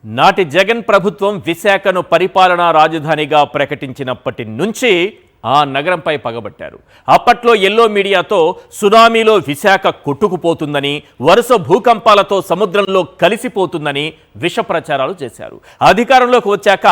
నాటి జగన్ ప్రభుత్వం విశాఖను పరిపాలనా రాజధానిగా ప్రకటించినప్పటి నుంచి ఆ నగరంపై పగబట్టారు. అప్పట్లో ఎల్లో మీడియాతో సునామీలో విశాఖ కొట్టుకుపోతుందని, వరుస భూకంపాలతో సముద్రంలో కలిసిపోతుందని విష ప్రచారాలు చేశారు. అధికారంలోకి వచ్చాక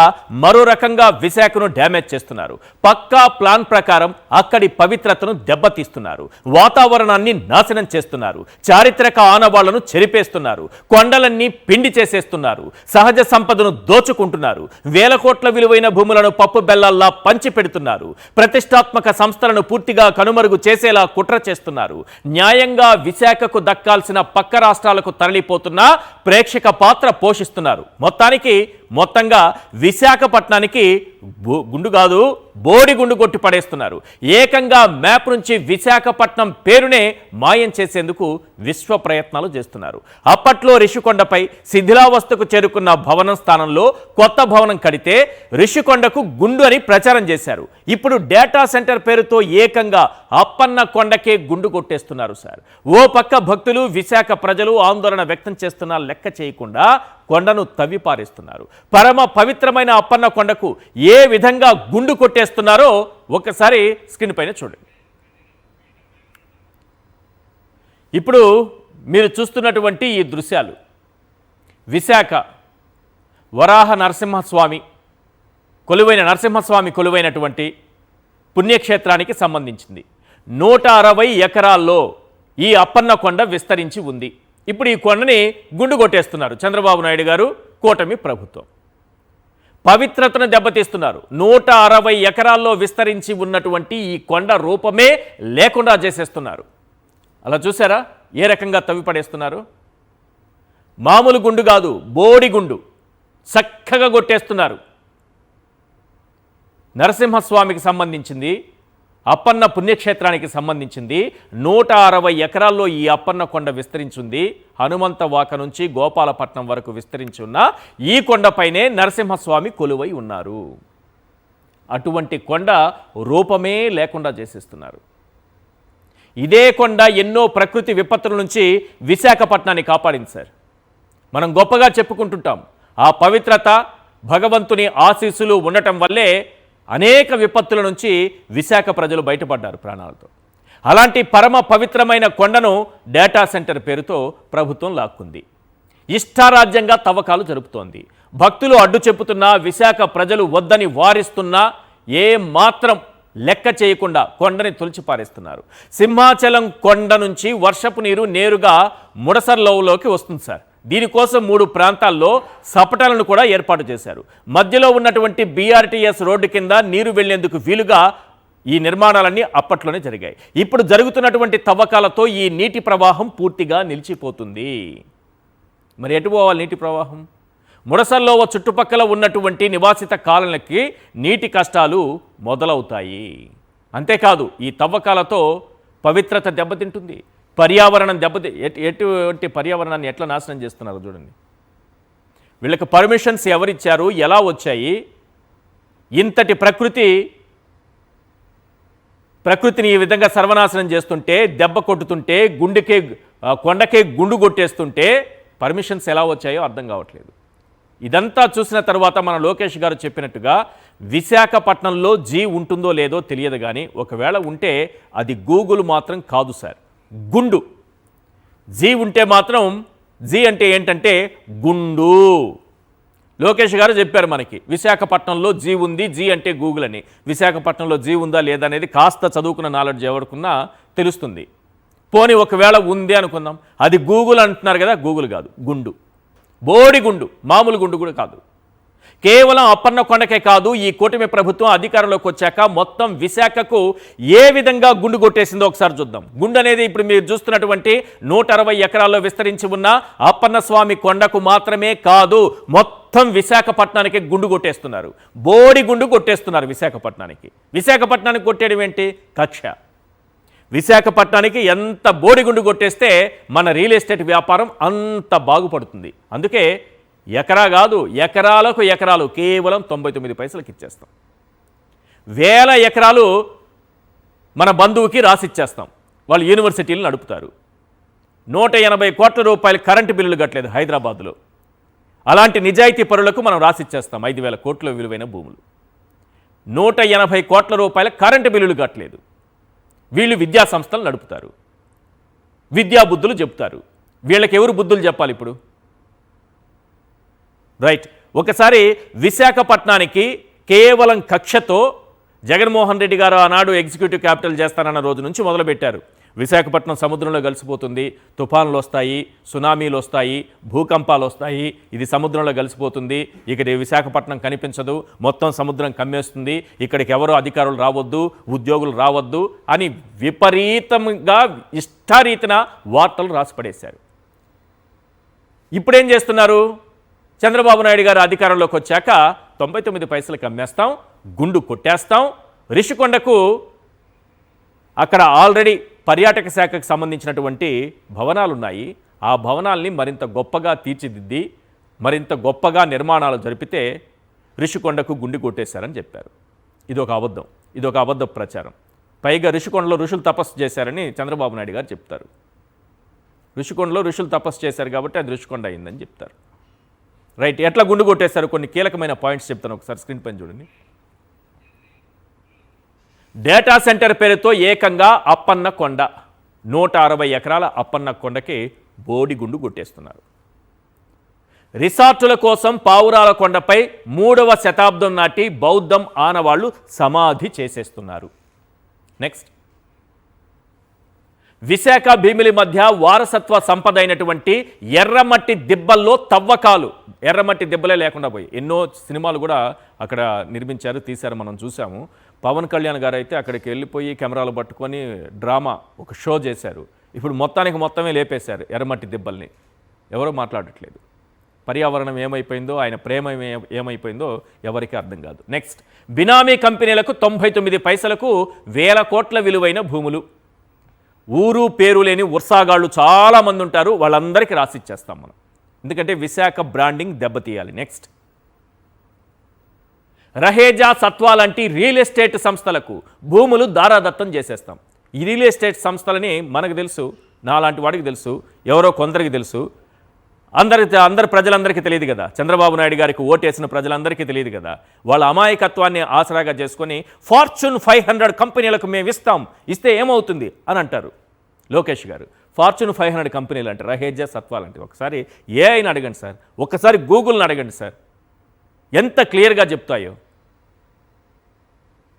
మరో రకంగా విశాఖను డ్యామేజ్ చేస్తున్నారు. పక్కా ప్లాన్ ప్రకారం అక్కడి పవిత్రతను దెబ్బతీస్తున్నారు. వాతావరణాన్ని నాశనం చేస్తున్నారు. చారిత్రక ఆనవాళ్లను చెరిపేస్తున్నారు. కొండలన్నీ పిండి చేసేస్తున్నారు. సహజ సంపదను దోచుకుంటున్నారు. వేల కోట్ల విలువైన భూములను పప్పు బెల్లాల్లా పంచి పెడుతున్నారు. ప్రతిష్టాత్మక సంస్థలను పూర్తిగా కనుమరుగు చేసేలా కుట్ర చేస్తున్నారు. న్యాయంగా విశాఖకు దక్కాల్సిన పక్క రాష్ట్రాలకు తరలిపోతున్న ప్రేక్షక పాత్ర పోషిస్తున్నారు. మొత్తంగా విశాఖపట్నానికి గుండు కాదు, బోడి గుండు కొట్టి పడేస్తున్నారు. ఏకంగా మ్యాప్ నుంచి విశాఖపట్నం పేరునే మాయం చేసేందుకు విశ్వ ప్రయత్నాలు చేస్తున్నారు. అప్పట్లో రిషికొండపై శిథిలావస్థకు చేరుకున్న భవనం స్థానంలో కొత్త భవనం కడితే రిషికొండకు గుండు అని ప్రచారం చేశారు. ఇప్పుడు డేటా సెంటర్ పేరుతో ఏకంగా అప్పన్న కొండకే గుండు కొట్టేస్తున్నారు సార్. ఓ పక్క భక్తులు, విశాఖ ప్రజలు ఆందోళన వ్యక్తం చేస్తున్నా లెక్క చేయకుండా కొండను తవ్విపారేస్తున్నారు. పరమ పవిత్రమైన అప్పన్న కొండకు ఏ విధంగా గుండు కొట్టేస్తున్నారో ఒకసారి స్క్రీన్ పైన చూడండి. ఇప్పుడు మీరు చూస్తున్నటువంటి ఈ దృశ్యాలు విశాఖ వరాహ నరసింహస్వామి కొలువైనటువంటి పుణ్యక్షేత్రానికి సంబంధించింది. 160 ఎకరాల్లో ఈ అప్పన్న కొండ విస్తరించి ఉంది. ఇప్పుడు ఈ కొండని గుండు కొట్టేస్తున్నారు చంద్రబాబు నాయుడు గారు, కూటమి ప్రభుత్వం. పవిత్రతను దెబ్బతీస్తున్నారు. 160 ఎకరాల్లో విస్తరించి ఉన్నటువంటి ఈ కొండ రూపమే లేకుండా చేసేస్తున్నారు. అలా చూసారా ఏ రకంగా తవ్విపడేస్తున్నారు? మామూలు గుండు కాదు, బోడి గుండు చక్కగా కొట్టేస్తున్నారు. నరసింహస్వామికి సంబంధించింది, అప్పన్న పుణ్యక్షేత్రానికి సంబంధించింది 160 ఎకరాల్లో ఈ అప్పన్న కొండ విస్తరించింది. హనుమంత వాక నుంచి గోపాలపట్నం వరకు విస్తరించి ఉన్న ఈ కొండపైనే నరసింహస్వామి కొలువై ఉన్నారు. అటువంటి కొండ రూపమే లేకుండా చేసేస్తున్నారు. ఇదే కొండ ఎన్నో ప్రకృతి విపత్తుల నుంచి విశాఖపట్నాన్ని కాపాడింది సార్. మనం గొప్పగా చెప్పుకుంటుంటాం. ఆ పవిత్రత, భగవంతుని ఆశీస్సులు ఉండటం వల్లే అనేక విపత్తుల నుంచి విశాఖ ప్రజలు బయటపడ్డారు ప్రాణాలతో. అలాంటి పరమ పవిత్రమైన కొండను డేటా సెంటర్ పేరుతో ప్రభుత్వం లాక్కుంది. ఇష్టారాజ్యంగా తవ్వకాలు జరుపుతోంది. భక్తులు అడ్డు చెప్పుతున్నా, విశాఖ ప్రజలు వద్దని వారిస్తున్నా ఏ మాత్రం లెక్క చేయకుండా కొండని తులిచిపారేస్తున్నారు. సింహాచలం కొండ నుంచి వర్షపు నీరు నేరుగా ముడసర్లోకి వస్తుంది సార్. దీనికోసం 3 ప్రాంతాల్లో సపటాలను కూడా ఏర్పాటు చేశారు. మధ్యలో ఉన్నటువంటి BRTS రోడ్డు కింద నీరు వెళ్లేందుకు వీలుగా ఈ నిర్మాణాలన్నీ అప్పట్లోనే జరిగాయి. ఇప్పుడు జరుగుతున్నటువంటి తవ్వకాలతో ఈ నీటి ప్రవాహం పూర్తిగా నిలిచిపోతుంది. మరి ఎటు పోవాలి నీటి ప్రవాహం? ముడసల్లో చుట్టుపక్కల ఉన్నటువంటి నివాసిత కాలనీలకి నీటి కష్టాలు మొదలవుతాయి. అంతేకాదు ఈ తవ్వకాలతో పవిత్రత దెబ్బతింటుంది. పర్యావరణం ఎటువంటి పర్యావరణాన్ని ఎట్లా నాశనం చేస్తున్నారో చూడండి. వీళ్ళకి పర్మిషన్స్ ఎవరిచ్చారు, ఎలా వచ్చాయి? ఇంతటి ప్రకృతిని ఈ విధంగా సర్వనాశనం చేస్తుంటే, దెబ్బ కొట్టుతుంటే, కొండకే గుండు కొట్టేస్తుంటే పర్మిషన్స్ ఎలా వచ్చాయో అర్థం కావట్లేదు. ఇదంతా చూసిన తర్వాత మన లోకేష్ గారు చెప్పినట్టుగా విశాఖపట్నంలో జీ ఉంటుందో లేదో తెలియదు, కానీ ఒకవేళ ఉంటే అది గూగుల్ మాత్రం కాదు సార్, గుండు. జీ ఉంటే మాత్రం, జీ అంటే ఏంటంటే గుండు. లోకేష్ గారు చెప్పారు మనకి విశాఖపట్నంలో జీ ఉంది, జీ అంటే గూగుల్ అని. విశాఖపట్నంలో జీ ఉందా లేదా అనేది కాస్త చదువుకున్న నాలెడ్జ్ ఎవరికున్నా తెలుస్తుంది. పోనీ ఒకవేళ ఉంది అనుకుందాం, అది గూగుల్ అంటున్నారు కదా, గూగుల్ కాదు, గుండు, బోడి గుండు, మామూలు గుండు కూడా కాదు. కేవలం అప్పన్న కొండకే కాదు, ఈ కూటమి ప్రభుత్వం అధికారంలోకి వచ్చాక మొత్తం విశాఖకు ఏ విధంగా గుండు కొట్టేసిందో ఒకసారి చూద్దాం. గుండు అనేది ఇప్పుడు మీరు చూస్తున్నటువంటి 160 ఎకరాల్లో విస్తరించి ఉన్న అప్పన్న స్వామి కొండకు మాత్రమే కాదు, మొత్తం విశాఖపట్నానికి గుండు కొట్టేస్తున్నారు. బోడి గుండు కొట్టేస్తున్నారు విశాఖపట్నానికి. విశాఖపట్నానికి కొట్టేయడం ఏంటి? కక్ష. విశాఖపట్నానికి ఎంత బోడిగుండు కొట్టేస్తే మన రియల్ ఎస్టేట్ వ్యాపారం అంత బాగుపడుతుంది. అందుకే ఎకరా కాదు, ఎకరాలు కేవలం 99 పైసలకు ఇచ్చేస్తాం. వేల ఎకరాలు మన బంధువుకి రాసిచ్చేస్తాం. వాళ్ళు యూనివర్సిటీలు నడుపుతారు. 180 కోట్ల రూపాయలు కరెంటు బిల్లులు కట్టలేదు హైదరాబాద్లో. అలాంటి నిజాయితీ పరులకు మనం రాసిచ్చేస్తాం 5,000 కోట్ల విలువైన భూములు. 180 కోట్ల రూపాయల కరెంటు బిల్లులు కట్టలేదు. వీళ్ళు విద్యా సంస్థలు నడుపుతారు, విద్యా బుద్ధులు చెప్తారు. వీళ్ళకి ఎవరు బుద్ధులు చెప్పాలి ఇప్పుడు? రైట్. ఒకసారి విశాఖపట్నానికి కేవలం కక్షతో జగన్మోహన్ రెడ్డి గారు ఆనాడు ఎగ్జిక్యూటివ్ క్యాపిటల్ చేస్తానన్న రోజు నుంచి మొదలుపెట్టారు. విశాఖపట్నం సముద్రంలో కలిసిపోతుంది, తుఫాన్లు వస్తాయి, సునామీలు వస్తాయి, భూకంపాలు వస్తాయి, ఇది సముద్రంలో కలిసిపోతుంది, ఇక్కడ విశాఖపట్నం కనిపించదు, మొత్తం సముద్రం కమ్మేస్తుంది, ఇక్కడికి ఎవరో అధికారులు రావద్దు, ఉద్యోగులు రావద్దు అని విపరీతంగా ఇష్టారీతిన వార్తలు రాసిపడేశారు. ఇప్పుడేం చేస్తున్నారు? చంద్రబాబు నాయుడు గారు అధికారంలోకి వచ్చాక 99 పైసలకు అమ్మేస్తాం, గుండు కొట్టేస్తాం. రిషికొండకు అక్కడ ఆల్రెడీ పర్యాటక శాఖకు సంబంధించినటువంటి భవనాలు ఉన్నాయి. ఆ భవనాల్ని మరింత గొప్పగా తీర్చిదిద్ది మరింత గొప్పగా నిర్మాణాలు జరిపితే రిషికొండకు గుండు కొట్టేశారని చెప్పారు. ఇదొక అబద్ధం, ఇదొక అబద్ధ ప్రచారం. పైగా రిషికొండలో ఋషులు తపస్సు చేశారని చంద్రబాబు నాయుడు గారు చెప్తారు. రిషికొండలో ఋషులు తపస్సు చేశారు కాబట్టి అది రిషికొండ అయిందని చెప్తారు. రైట్. ఎట్లా గుండు కొట్టేశారు? కొన్ని కీలకమైన పాయింట్స్ చెప్తాను, ఒకసారి స్క్రీన్ పైన చూడండి. డేటా సెంటర్ పేరుతో ఏకంగా అప్పన్న కొండ, 160 ఎకరాల అప్పన్న కొండకి బోడిగుండు కొట్టేస్తున్నారు. రిసార్టుల కోసం పావురాల కొండపై 3వ శతాబ్దం నాటి బౌద్ధం ఆనవాళ్లు సమాధి చేసేస్తున్నారు. నెక్స్ట్, విశాఖ భీమిలి మధ్య వారసత్వ సంపద అయినటువంటి ఎర్రమట్టి దిబ్బల్లో తవ్వకాలు. ఎర్రమట్టి దిబ్బలే లేకుండా పోయి ఎన్నో సినిమాలు కూడా అక్కడ నిర్మించారు, తీశారు, మనం చూసాము. పవన్ కళ్యాణ్ గారు అయితే అక్కడికి వెళ్ళిపోయి కెమెరాలు పట్టుకొని డ్రామా ఒక షో చేశారు. ఇప్పుడు మొత్తమే లేపేశారు ఎర్రమట్టి దిబ్బల్ని. ఎవరో మాట్లాడట్లేదు. పర్యావరణం ఏమైపోయిందో, ఆయన ప్రేమ ఏమైపోయిందో ఎవరికి అర్థం కాదు. నెక్స్ట్, బినామీ కంపెనీలకు 99 పైసలకు 1000 కోట్ల విలువైన భూములు. ఊరు పేరు లేని ఉర్సాగాళ్ళు చాలామంది ఉంటారు, వాళ్ళందరికీ రాసిచ్చేస్తాం మనం, ఎందుకంటే విశాఖ బ్రాండింగ్ దెబ్బతీయాలి. నెక్స్ట్, రహేజా సత్వా లాంటి రియల్ ఎస్టేట్ సంస్థలకు భూములు దారాదత్తం చేసేస్తాం. ఈ రియల్ ఎస్టేట్ సంస్థలని మనకు తెలుసు, నాలాంటి వాడికి తెలుసు, ఎవరో కొందరికి తెలుసు, అందరి ప్రజలందరికీ తెలియదు కదా. చంద్రబాబు నాయుడు గారికి ఓటేసిన ప్రజలందరికీ తెలియదు కదా. వాళ్ళ అమాయకత్వాన్ని ఆసరాగా చేసుకొని ఫార్చ్యూన్ 500 కంపెనీలకు మేము ఇస్తే ఏమవుతుంది అని అంటారు లోకేష్ గారు. ఫార్చ్యూన్ 500 కంపెనీలు అంటే రహేజా సత్వాలంటే ఒకసారి ఏఐని అడగండి సార్, ఒక్కసారి గూగుల్ని అడగండి సార్, ఎంత క్లియర్గా చెప్తాయో.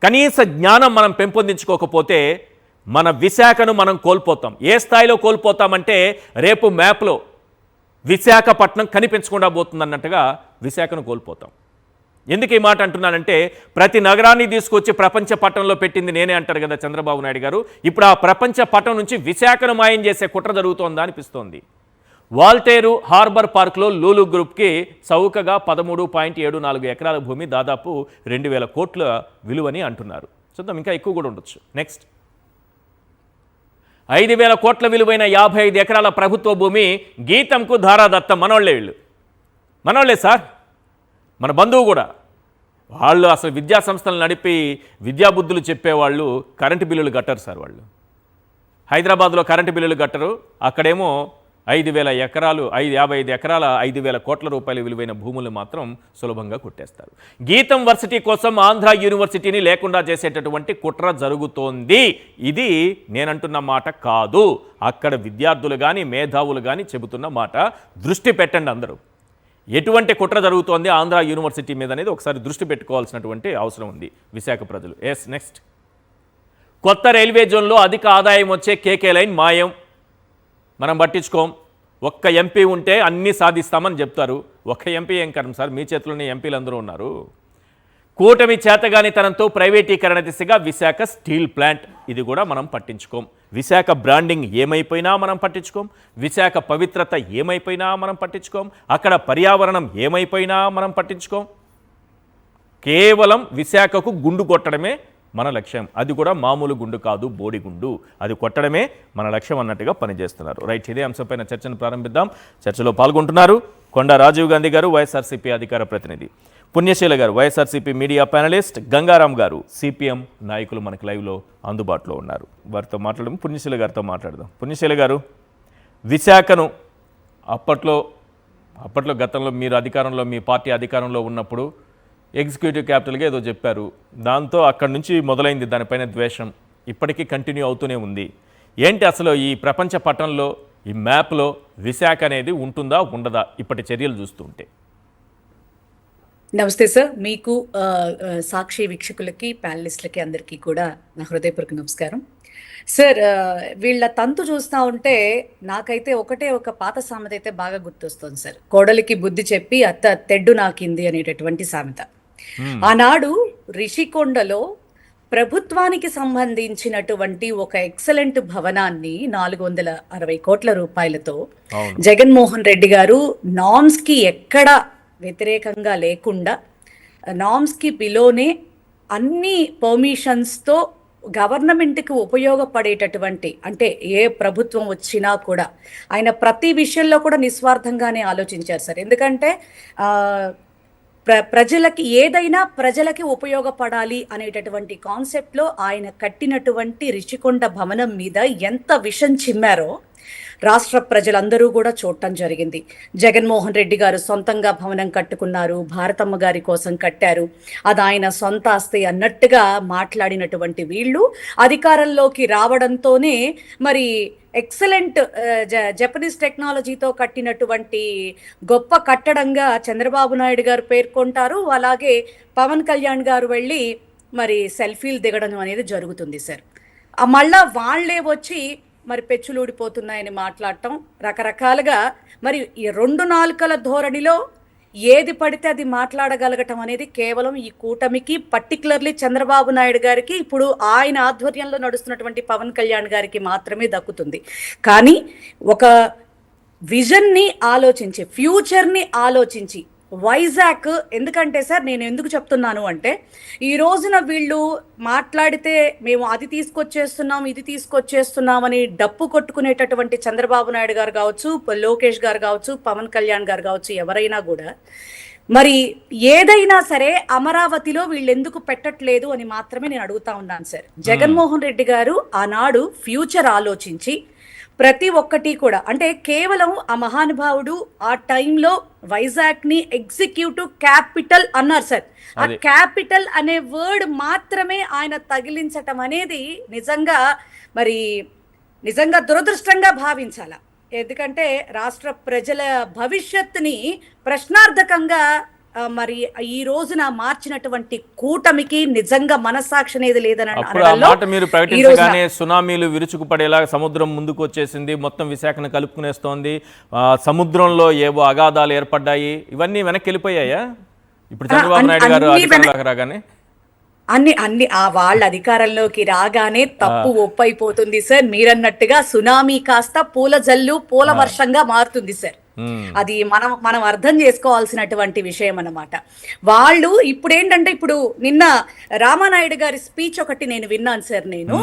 కనీస జ్ఞానం మనం పెంపొందించుకోకపోతే మన విశాఖను మనం కోల్పోతాం. ఏ స్థాయిలో కోల్పోతామంటే రేపు మ్యాప్లో విశాఖపట్నం కనిపించకుండా పోతుందన్నట్టుగా విశాఖను కోల్పోతాం. ఎందుకు ఈ మాట అంటున్నానంటే, ప్రతి నగరాన్ని తీసుకొచ్చి ప్రపంచ పట్టణంలో పెట్టింది నేనే అంటారు కదా చంద్రబాబు నాయుడు గారు. ఇప్పుడు ఆ ప్రపంచ పట్టణం నుంచి విశాఖను మాయం చేసే కుట్ర జరుగుతోందా అనిపిస్తోంది. వాల్టేరు హార్బర్ పార్క్లో లూలు గ్రూప్కి చౌకగా 13.74 ఎకరాల భూమి, దాదాపు 2000 కోట్ల విలువని అంటున్నారు. చూద్దాం, ఇంకా ఎక్కువ కూడా ఉండొచ్చు. నెక్స్ట్, 5,000 కోట్ల విలువైన 55 ఎకరాల ప్రభుత్వ భూమి గీతంకు ధారాదత్తం. మనోళ్లే సార్, మన బంధువు కూడా. వాళ్ళు అసలు విద్యా సంస్థలు నడిపి విద్యాబుద్ధులు చెప్పేవాళ్ళు కరెంటు బిల్లులు కట్టరు సార్. వాళ్ళు హైదరాబాద్లో కరెంటు బిల్లులు కట్టరు, అక్కడేమో 5,000 ఎకరాలు 55 ఎకరాల 5,000 కోట్ల రూపాయల విలువైన భూములు మాత్రం సులభంగా కొట్టేస్తారు. గీతం వర్సిటీ కోసం ఆంధ్ర యూనివర్సిటీని లేకుండా చేసేటటువంటి కుట్ర జరుగుతోంది. ఇది నేనంటున్న మాట కాదు, అక్కడ విద్యార్థులు కానీ మేధావులు కానీ చెబుతున్న మాట. దృష్టి పెట్టండి అందరూ, ఎటువంటి కుట్ర జరుగుతోంది ఆంధ్ర యూనివర్సిటీ మీద అనేది ఒకసారి దృష్టి పెట్టుకోవాల్సినటువంటి అవసరం ఉంది విశాఖ ప్రజలు. ఎస్. నెక్స్ట్, కొత్త రైల్వే జోన్లో అధిక ఆదాయం వచ్చే కేకే లైన్ మాయం. మనం పట్టించుకోం. ఒక్క ఎంపీ ఉంటే అన్నీ సాధిస్తామని చెప్తారు. ఒక్క ఎంపీ ఏం కరం సార్, మీ చేతిలోనే ఎంపీలు అందరూ ఉన్నారు. కూటమి చేతగానితనంతో ప్రైవేటీకరణ దిశగా విశాఖ స్టీల్ ప్లాంట్, ఇది కూడా మనం పట్టించుకోం. విశాఖ బ్రాండింగ్ ఏమైపోయినా మనం పట్టించుకోం. విశాఖ పవిత్రత ఏమైపోయినా మనం పట్టించుకోం. అక్కడ పర్యావరణం ఏమైపోయినా మనం పట్టించుకోం. కేవలం విశాఖకు గుండు కొట్టడమే మన లక్ష్యం. అది కూడా మామూలు గుండు కాదు, బోడిగుండు. అది కొట్టడమే మన లక్ష్యం అన్నట్టుగా పనిచేస్తున్నారు. రైట్, ఇదే అంశంపైన చర్చను ప్రారంభిద్దాం. చర్చలో పాల్గొంటున్నారు కొండా రాజీవ్ గాంధీ గారు, వైఎస్ఆర్సీపీ అధికార ప్రతినిధి, పుణ్యశీల గారు, వైఎస్ఆర్సీపీ మీడియా ప్యానలిస్ట్, గంగారాం గారు, సిపిఎం నాయకులు మనకి లైవ్లో అందుబాటులో ఉన్నారు. వారితో మాట్లాడడం, పుణ్యశీల గారితో మాట్లాడదాం. పుణ్యశీల గారు, విశాఖను అప్పట్లో అప్పట్లో గతంలో మీరు అధికారంలో, మీ పార్టీ అధికారంలో ఉన్నప్పుడు ఎగ్జిక్యూటివ్ క్యాపిటల్గా ఏదో చెప్పారు. దాంతో అక్కడి నుంచి మొదలైంది దానిపైన ద్వేషం. ఇప్పటికీ కంటిన్యూ అవుతూనే ఉంది. ఏంటి అసలు ఈ ప్రపంచ పటంలో, ఈ మ్యాప్లో విశాఖ అనేది ఉంటుందా ఉండదా ఇప్పటి చర్యలు చూస్తుంటే? నమస్తే సార్. మీకు సాక్షి వీక్షకులకి, ప్యానలిస్టులకి అందరికీ కూడా నా హృదయపూర్వక నమస్కారం. సార్, వీళ్ళ తంతు చూస్తా ఉంటే నాకైతే ఒకటే ఒక పాత సామెత అయితే బాగా గుర్తొస్తుంది సార్. కోడలికి బుద్ధి చెప్పి అత్త తెడ్డు నాకింది అనేటటువంటి సామెత. ఆనాడు రిషికొండలో ప్రభుత్వానికి సంబంధించినటువంటి ఒక ఎక్సలెంట్ భవనాన్ని 460 కోట్ల రూపాయలతో జగన్మోహన్ రెడ్డి గారు నామ్స్ కి ఎక్కడ వ్యతిరేకంగా లేకుండా, నామ్స్కి బిలోనే అన్ని పర్మిషన్స్తో గవర్నమెంట్కి ఉపయోగపడేటటువంటి, అంటే ఏ ప్రభుత్వం వచ్చినా కూడా ఆయన ప్రతి విషయంలో కూడా నిస్వార్థంగానే ఆలోచించారు సార్. ఎందుకంటే ప్రజలకి ఏదైనా ప్రజలకి ఉపయోగపడాలి అనేటటువంటి కాన్సెప్ట్లో ఆయన కట్టినటువంటి రిషికొండ భవనం మీద ఎంత విషం చిమ్మారో రాష్ట్ర ప్రజలందరూ కూడా చూడటం జరిగింది. జగన్మోహన్ రెడ్డి గారు సొంతంగా భవనం కట్టుకున్నారు, భారతమ్మ గారి కోసం కట్టారు, అది ఆయన సొంత ఆస్తి అన్నట్టుగా మాట్లాడినటువంటి వీళ్ళు అధికారంలోకి రావడంతోనే మరి ఎక్సలెంట్ జపనీస్ టెక్నాలజీతో కట్టినటువంటి గొప్ప కట్టడంగా చంద్రబాబు నాయుడు గారు పేర్కొంటారు. అలాగే పవన్ కళ్యాణ్ గారు వెళ్ళి మరి సెల్ఫీలు దిగడం అనేది జరుగుతుంది సార్. మళ్ళా వాళ్ళే వచ్చి మరి పెచ్చులూడిపోతున్నాయని మాట్లాడటం, రకరకాలుగా మరి ఈ 2 నాలుకల ధోరణిలో ఏది పడితే అది మాట్లాడగలగటం అనేది కేవలం ఈ కూటమికి, పర్టికులర్లీ చంద్రబాబు నాయుడు గారికి, ఇప్పుడు ఆయన ఆధ్వర్యంలో నడుస్తున్నటువంటి పవన్ కళ్యాణ్ గారికి మాత్రమే దక్కుతుంది. కానీ ఒక విజన్ని ఆలోచించి, ఫ్యూచర్ని ఆలోచించి వైజాగ్, ఎందుకంటే సార్ నేను ఎందుకు చెప్తున్నాను అంటే, ఈ రోజున వీళ్ళు మాట్లాడితే మేము అది తీసుకొచ్చేస్తున్నాం, ఇది తీసుకొచ్చేస్తున్నాం అని డప్పు కొట్టుకునేటటువంటి చంద్రబాబు నాయుడు గారు కావచ్చు, లోకేష్ గారు కావచ్చు, పవన్ కళ్యాణ్ గారు కావచ్చు, ఎవరైనా కూడా మరి ఏదైనా సరే అమరావతిలో వీళ్ళు ఎందుకు పెట్టట్లేదు అని మాత్రమే నేను అడుగుతా ఉన్నాను సార్. జగన్మోహన్ రెడ్డి గారు ఆనాడు ఫ్యూచర్ ఆలోచించి ప్రతి ఒక్కటి కూడా, అంటే కేవలం ఆ మహానుభావుడు ఆ టైంలో వైజాగ్ ని ఎగ్జిక్యూటివ్ క్యాపిటల్ అన్నారు సార్. ఆ క్యాపిటల్ అనే వర్డ్ మాత్రమే ఆయన తగిలించటం అనేది నిజంగా దురదృష్టంగా భావించాల. ఎందుకంటే రాష్ట్ర ప్రజల భవిష్యత్తుని ప్రశ్నార్థకంగా మరి ఈ రోజున మార్చినటువంటి కూటమికి నిజంగా మనస్సాక్షి అనేది లేదని మీరు ప్రకటించగానే సునామీలు విరుచుకుపడేలా సముద్రం ముందుకు వచ్చేసింది, మొత్తం విశాఖను కలుపుకునేస్తోంది, సముద్రంలో ఏవో అగాధాలు ఏర్పడ్డాయి, ఇవన్నీ వెనక్కి వెళ్ళిపోయాయా ఇప్పుడు చంద్రబాబు నాయుడు గారు అధికారంలోకి రాగానే? అన్ని వాళ్ళ అధికారంలోకి రాగానే తప్పు ఒప్పైపోతుంది సార్. మీరన్నట్టుగా సునామీ కాస్త పూల జల్లు, పూల వర్షంగా మారుతుంది సార్. అది మనం అర్థం చేసుకోవాల్సినటువంటి విషయం అన్నమాట. వాళ్ళు ఇప్పుడు ఏంటంటే, ఇప్పుడు నిన్న రామానాయుడు గారి స్పీచ్ ఒకటి నేను విన్నాను సార్. నేను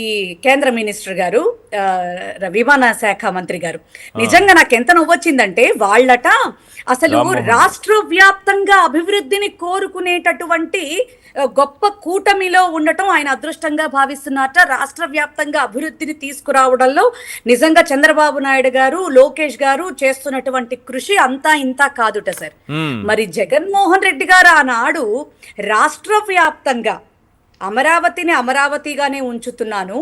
ఈ కేంద్ర మినిస్టర్ గారు, విమాన శాఖ మంత్రి గారు, నిజంగా నాకు ఎంత నవ్వొచ్చిందంటే, వాళ్ళట అసలు రాష్ట్ర వ్యాప్తంగా అభివృద్ధిని కోరుకునేటటువంటి గొప్ప కూటమిలో ఉండటం ఆయన అదృష్టంగా భావిస్తున్నారట. రాష్ట్ర వ్యాప్తంగా అభివృద్ధిని తీసుకురావడంలో నిజంగా చంద్రబాబు నాయుడు గారు, లోకేష్ గారు చేస్తున్నటువంటి కృషి అంతా ఇంతా కాదుట సార్. మరి జగన్మోహన్ రెడ్డి గారు ఆనాడు రాష్ట్ర వ్యాప్తంగా అమరావతిని అమరావతిగానే ఉంచుతున్నాను,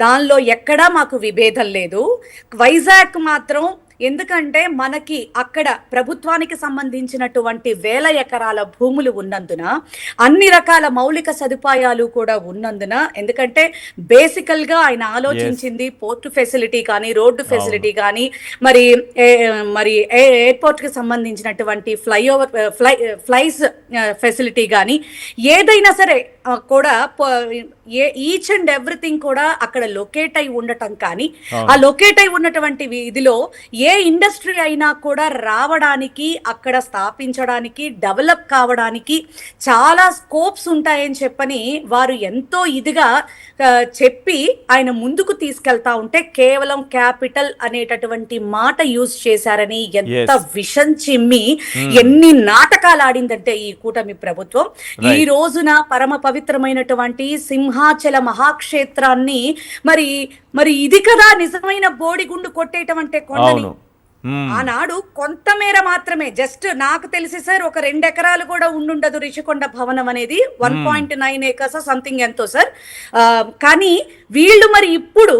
దానిలో ఎక్కడా మాకు విభేదం లేదు, వైజాగ్ మాత్రం ఎందుకంటే మనకి అక్కడ ప్రభుత్వానికి సంబంధించినటువంటి 1000 ఎకరాల భూములు ఉన్నందున, అన్ని రకాల మౌలిక సదుపాయాలు కూడా ఉన్నందున, ఎందుకంటే బేసికల్గా ఆయన ఆలోచించింది పోర్టు ఫెసిలిటీ కానీ, రోడ్డు ఫెసిలిటీ కానీ, మరి ఎయిర్పోర్ట్కి సంబంధించినటువంటి ఫ్లైస్ ఫెసిలిటీ కానీ, ఏదైనా సరే కూడా ఈచ్ అండ్ ఎవ్రీథింగ్ కూడా అక్కడ లొకేట్ అయి ఉండటం కానీ, ఆ లొకేట్ అయి ఉన్నటువంటి ఇదిలో ఏ ఇండస్ట్రీ అయినా కూడా రావడానికి, అక్కడ స్థాపించడానికి, డెవలప్ కావడానికి చాలా స్కోప్స్ ఉంటాయని చెప్పని వారు ఎంతో ఇదిగా చెప్పి ఆయన ముందుకు తీసుకెళ్తా ఉంటే, కేవలం క్యాపిటల్ అనేటటువంటి మాట యూజ్ చేశారని ఎంత విషం చిమ్మి ఎన్ని నాటకాలు ఆడిందంటే ఈ కూటమి ప్రభుత్వం. ఈ రోజున పరమ పవిత్రమైనటువంటి సింహాచల మహాక్షేత్రాన్ని మరి ఇది కదా నిజమైన బోడిగుండు కొట్టేయటం అంటే కొండని. ఆనాడు కొంతమేర మాత్రమే, జస్ట్ నాకు తెలిసి సార్ ఒక 2 ఎకరాలు కూడా ఉండుండదు రిషికొండ భవనం అనేది, 1.9 ఏకర్స్ సంథింగ్ ఎంతో సార్. కానీ వీళ్ళు మరి ఇప్పుడు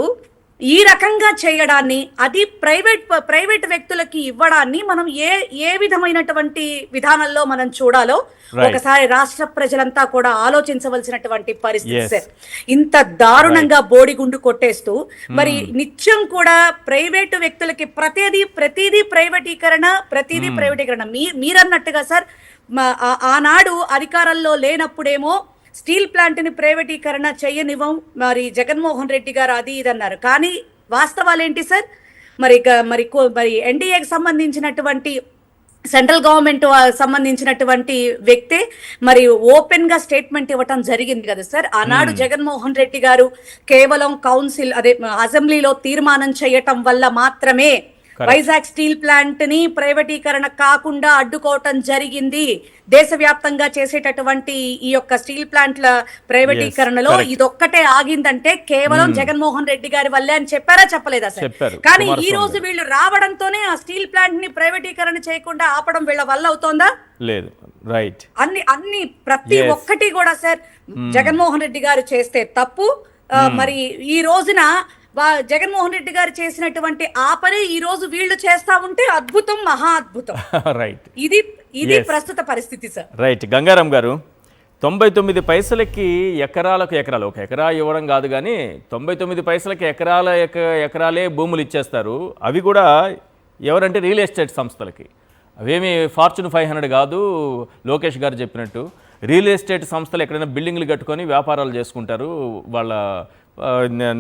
ఈ రకంగా చేయడాన్ని, అది ప్రైవేట్ వ్యక్తులకి ఇవ్వడాన్ని మనం ఏ విధమైనటువంటి విధానంలో మనం చూడాలో ఒకసారి రాష్ట్ర ప్రజలంతా కూడా ఆలోచించవలసినటువంటి పరిస్థితి సార్. ఇంత దారుణంగా బోడిగుండు కొట్టేస్తూ మరి నిత్యం కూడా ప్రైవేటు వ్యక్తులకి ప్రతిదీ ప్రైవేటీకరణ. మీరన్నట్టుగా సార్ ఆనాడు అధికారంలో లేనప్పుడేమో స్టీల్ ప్లాంట్ ని ప్రైవేటీకరణ చేయనివ్వం, మరి జగన్మోహన్ రెడ్డి గారు అది ఇది అన్నారు. కానీ వాస్తవాలు ఏంటి సార్? మరి ఎన్డీఏకి సంబంధించినటువంటి సెంట్రల్ గవర్నమెంట్ సంబంధించినటువంటి వ్యక్తే మరి ఓపెన్ గా స్టేట్మెంట్ ఇవ్వటం జరిగింది కదా సార్. ఆనాడు జగన్మోహన్ రెడ్డి గారు కేవలం అసెంబ్లీలో తీర్మానం చేయటం వల్ల మాత్రమే వైజాగ్ స్టీల్ ప్లాంట్ ని ప్రైవేటీకరణ కాకుండా అడ్డుకోవటం జరిగింది. దేశవ్యాప్తంగా చేసేటటువంటి ఈ యొక్క స్టీల్ ప్లాంట్ల ప్రైవేటీకరణలో ఇదొక్కటే ఆగిందంటే కేవలం జగన్మోహన్ రెడ్డి గారి వల్లే అని చెప్పారా, చెప్పలేదా సార్? కానీ ఈ రోజు వీళ్ళు రావడంతోనే ఆ స్టీల్ ప్లాంట్ ని ప్రైవేటీకరణ చేయకుండా ఆపడం వీళ్ళ వల్ల అవుతోందా? లేదు. రైట్. అన్ని ప్రతి ఒక్కటి కూడా సార్ జగన్మోహన్ రెడ్డి గారు చేస్తే తప్పు. మరి ఈ రోజున జగన్మోహన్ రెడ్డి గారు చేసినటువంటి ఆ పని ఈ రోజు వీళ్ళు చేస్తా ఉంటే అద్భుతం, మహా అద్భుతం. రైట్. ఇది ప్రస్తుత పరిస్థితి సార్. రైట్. గంగారాం గారు, 99 పైసలకి ఎకరాలకు ఎకరాలు, ఒక ఎకరా ఇవ్వడం కాదు కానీ 99 పైసలకి ఎకరాలే భూములు ఇచ్చేస్తారు. అవి కూడా ఎవరంటే రియల్ ఎస్టేట్ సంస్థలకి. అవేమి ఫార్చ్యూన్ 500 కాదు. లోకేష్ గారు చెప్పినట్టు రియల్ ఎస్టేట్ సంస్థలు ఎక్కడైనా బిల్డింగ్లు కట్టుకొని వ్యాపారాలు చేసుకుంటారు, వాళ్ళ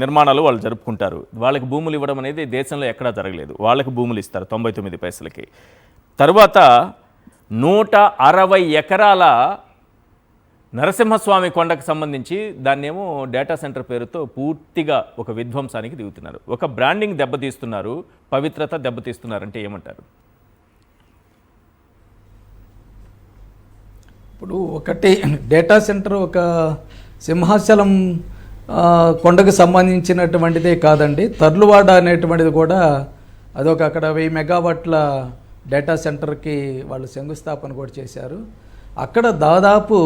నిర్మాణాలు వాళ్ళు జరుపుకుంటారు. వాళ్ళకి భూములు ఇవ్వడం అనేది దేశంలో ఎక్కడా జరగలేదు. వాళ్ళకి భూములు ఇస్తారు 99 పైసలకి. తర్వాత 160 ఎకరాల నరసింహస్వామి కొండకు సంబంధించి దాన్నేమో డేటా సెంటర్ పేరుతో పూర్తిగా ఒక విధ్వంసానికి దిగుతున్నారు. ఒక బ్రాండింగ్ దెబ్బతీస్తున్నారు, పవిత్రత దెబ్బతీస్తున్నారంటే ఏమంటారు? ఇప్పుడు ఒకటి డేటా సెంటర్ ఒక సింహాచలం కొండకు సంబంధించినటువంటిదే కాదండి, తర్లువాడ అనేటువంటిది కూడా అదొక అక్కడ 1000 మెగావాట్ల డేటా సెంటర్కి వాళ్ళు శంకుస్థాపన కూడా చేశారు. అక్కడ దాదాపు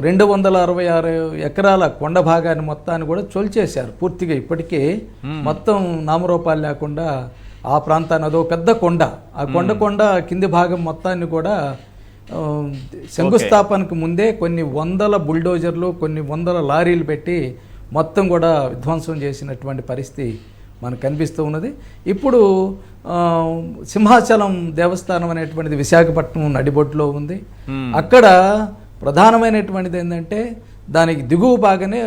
266 ఎకరాల కొండ భాగాన్ని మొత్తాన్ని కూడా చొల్చేశారు పూర్తిగా. ఇప్పటికే మొత్తం నామరూపాలు లేకుండా ఆ ప్రాంతాన్ని, అదో పెద్ద కొండ, ఆ కొండ కింది భాగం మొత్తాన్ని కూడా శంకుస్థాపనకు ముందే కొన్ని వందల బుల్డోజర్లు, కొన్ని వందల లారీలు పెట్టి మొత్తం కూడా విధ్వంసం చేసినటువంటి పరిస్థితి మనకు కనిపిస్తూ ఉన్నది. ఇప్పుడు సింహాచలం దేవస్థానం అనేటువంటిది విశాఖపట్నం నడిబొడ్డులో ఉంది. అక్కడ ప్రధానమైనటువంటిది ఏంటంటే దానికి దిగువ బాగానే